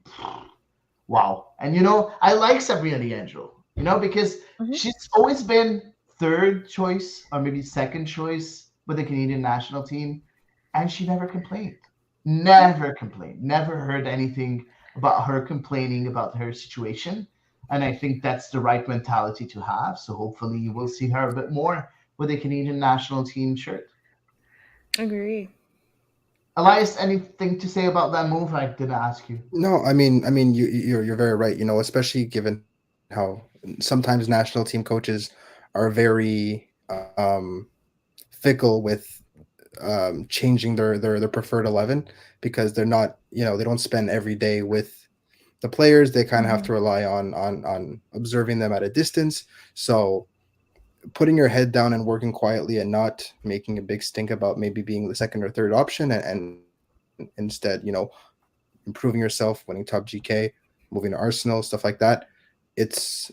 wow. And I like Sabrina D'Angelo, because Hmm. she's always been third choice or maybe second choice with the Canadian national team, and she never complained. Never complained. Never heard anything about her complaining about her situation. And I think that's the right mentality to have. So hopefully we'll see her a bit more with the Canadian national team shirt. Agree. Elias, anything to say about that move? I didn't ask you. No, I mean, you're very right. Especially given how sometimes national team coaches are very fickle with changing their preferred 11 because they're not, they don't spend every day with the players. They kind of have Hmm. to rely on observing them at a distance. So putting your head down and working quietly and not making a big stink about maybe being the second or third option, and instead, improving yourself, winning top GK, moving to Arsenal, stuff like that. It's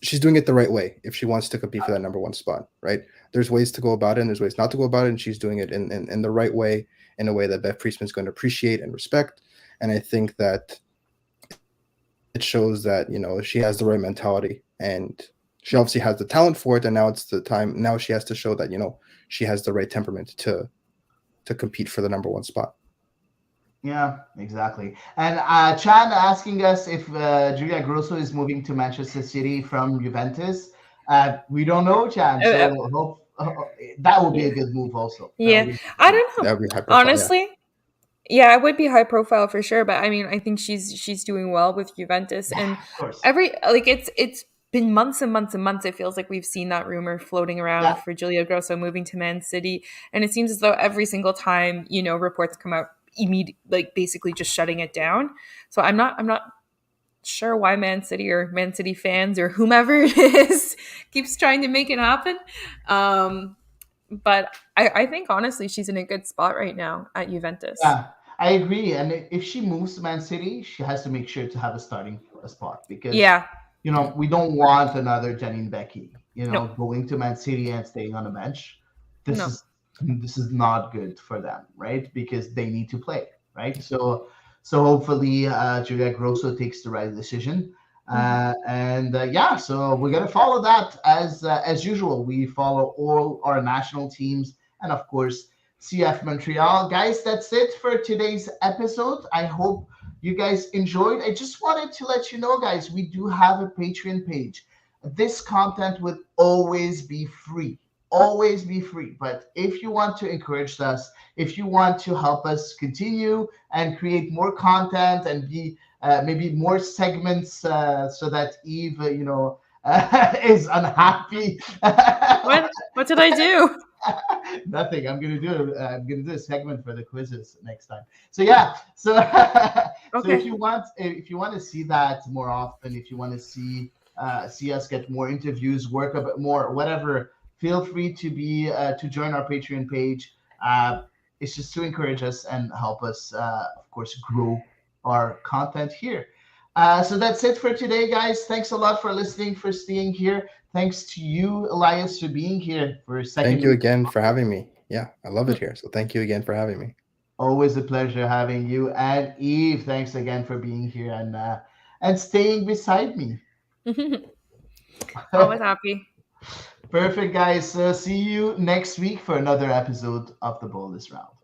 she's doing it the right way if she wants to compete for that number one spot, right? There's ways to go about it and there's ways not to go about it, and she's doing it in the right way, in a way that Beth Priestman's going to appreciate and respect. And I think that it shows that, she has the right mentality, and she obviously has the talent for it, and now it's the time, now she has to show that, she has the right temperament to compete for the number one spot. Yeah, exactly. And Chan asking us if Julia Grosso is moving to Manchester City from Juventus. We don't know, Chan. Uh, So uh, that would be a yeah. good move, also. That would Yeah. be a I good move. don't know. That would be high profile, yeah. Honestly, yeah, it would be high profile for sure, but I mean, I think she's doing well with Juventus, Yeah, and of course. every like it's been months and months and months. It feels like we've seen that rumor floating around Yeah, for Julia Grosso moving to Man City, and it seems as though every single time reports come out, like basically just shutting it down. So I'm not sure why Man City or Man City fans or whomever it is keeps trying to make it happen. Um, but I think honestly she's in a good spot right now at Juventus. yeah, I agree. And if she moves to Man City, she has to make sure to have a starting spot because, Yeah. we don't want another Janine Becky, No. going to Man City and staying on the bench. This No. is this is not good for them, right? Because they need to play, right? So hopefully Julia Grosso takes the right decision. Mhm. And yeah, so we're gonna follow that as usual. We follow all our national teams and of course CF Montreal. Guys, that's it for today's episode. I hope you guys enjoyed. I just wanted to let you know, guys, we do have a Patreon page. This content would always be free. Always be free. But if you want to encourage us, if you want to help us continue and create more content and be maybe more segments so that Eve, is unhappy. What did I do? Nothing. I'm gonna do a segment for the quizzes next time. So yeah. So so if Okay. you want to see that more often, if you want to see us get more interviews, work a bit more, whatever, feel free to join our Patreon page. It's just to encourage us and help us, of course, grow our content here. So that's it for today, guys. Thanks a lot for listening, for staying here. Thanks to you, Elias, for being here for a Thank second you week. again for having me. Yeah, I love it here. So thank you again for having me. Always a pleasure having you. And Eve, thanks again for being here and staying beside me. Always happy. Perfect, guys. See you next week for another episode of the Bonus Round.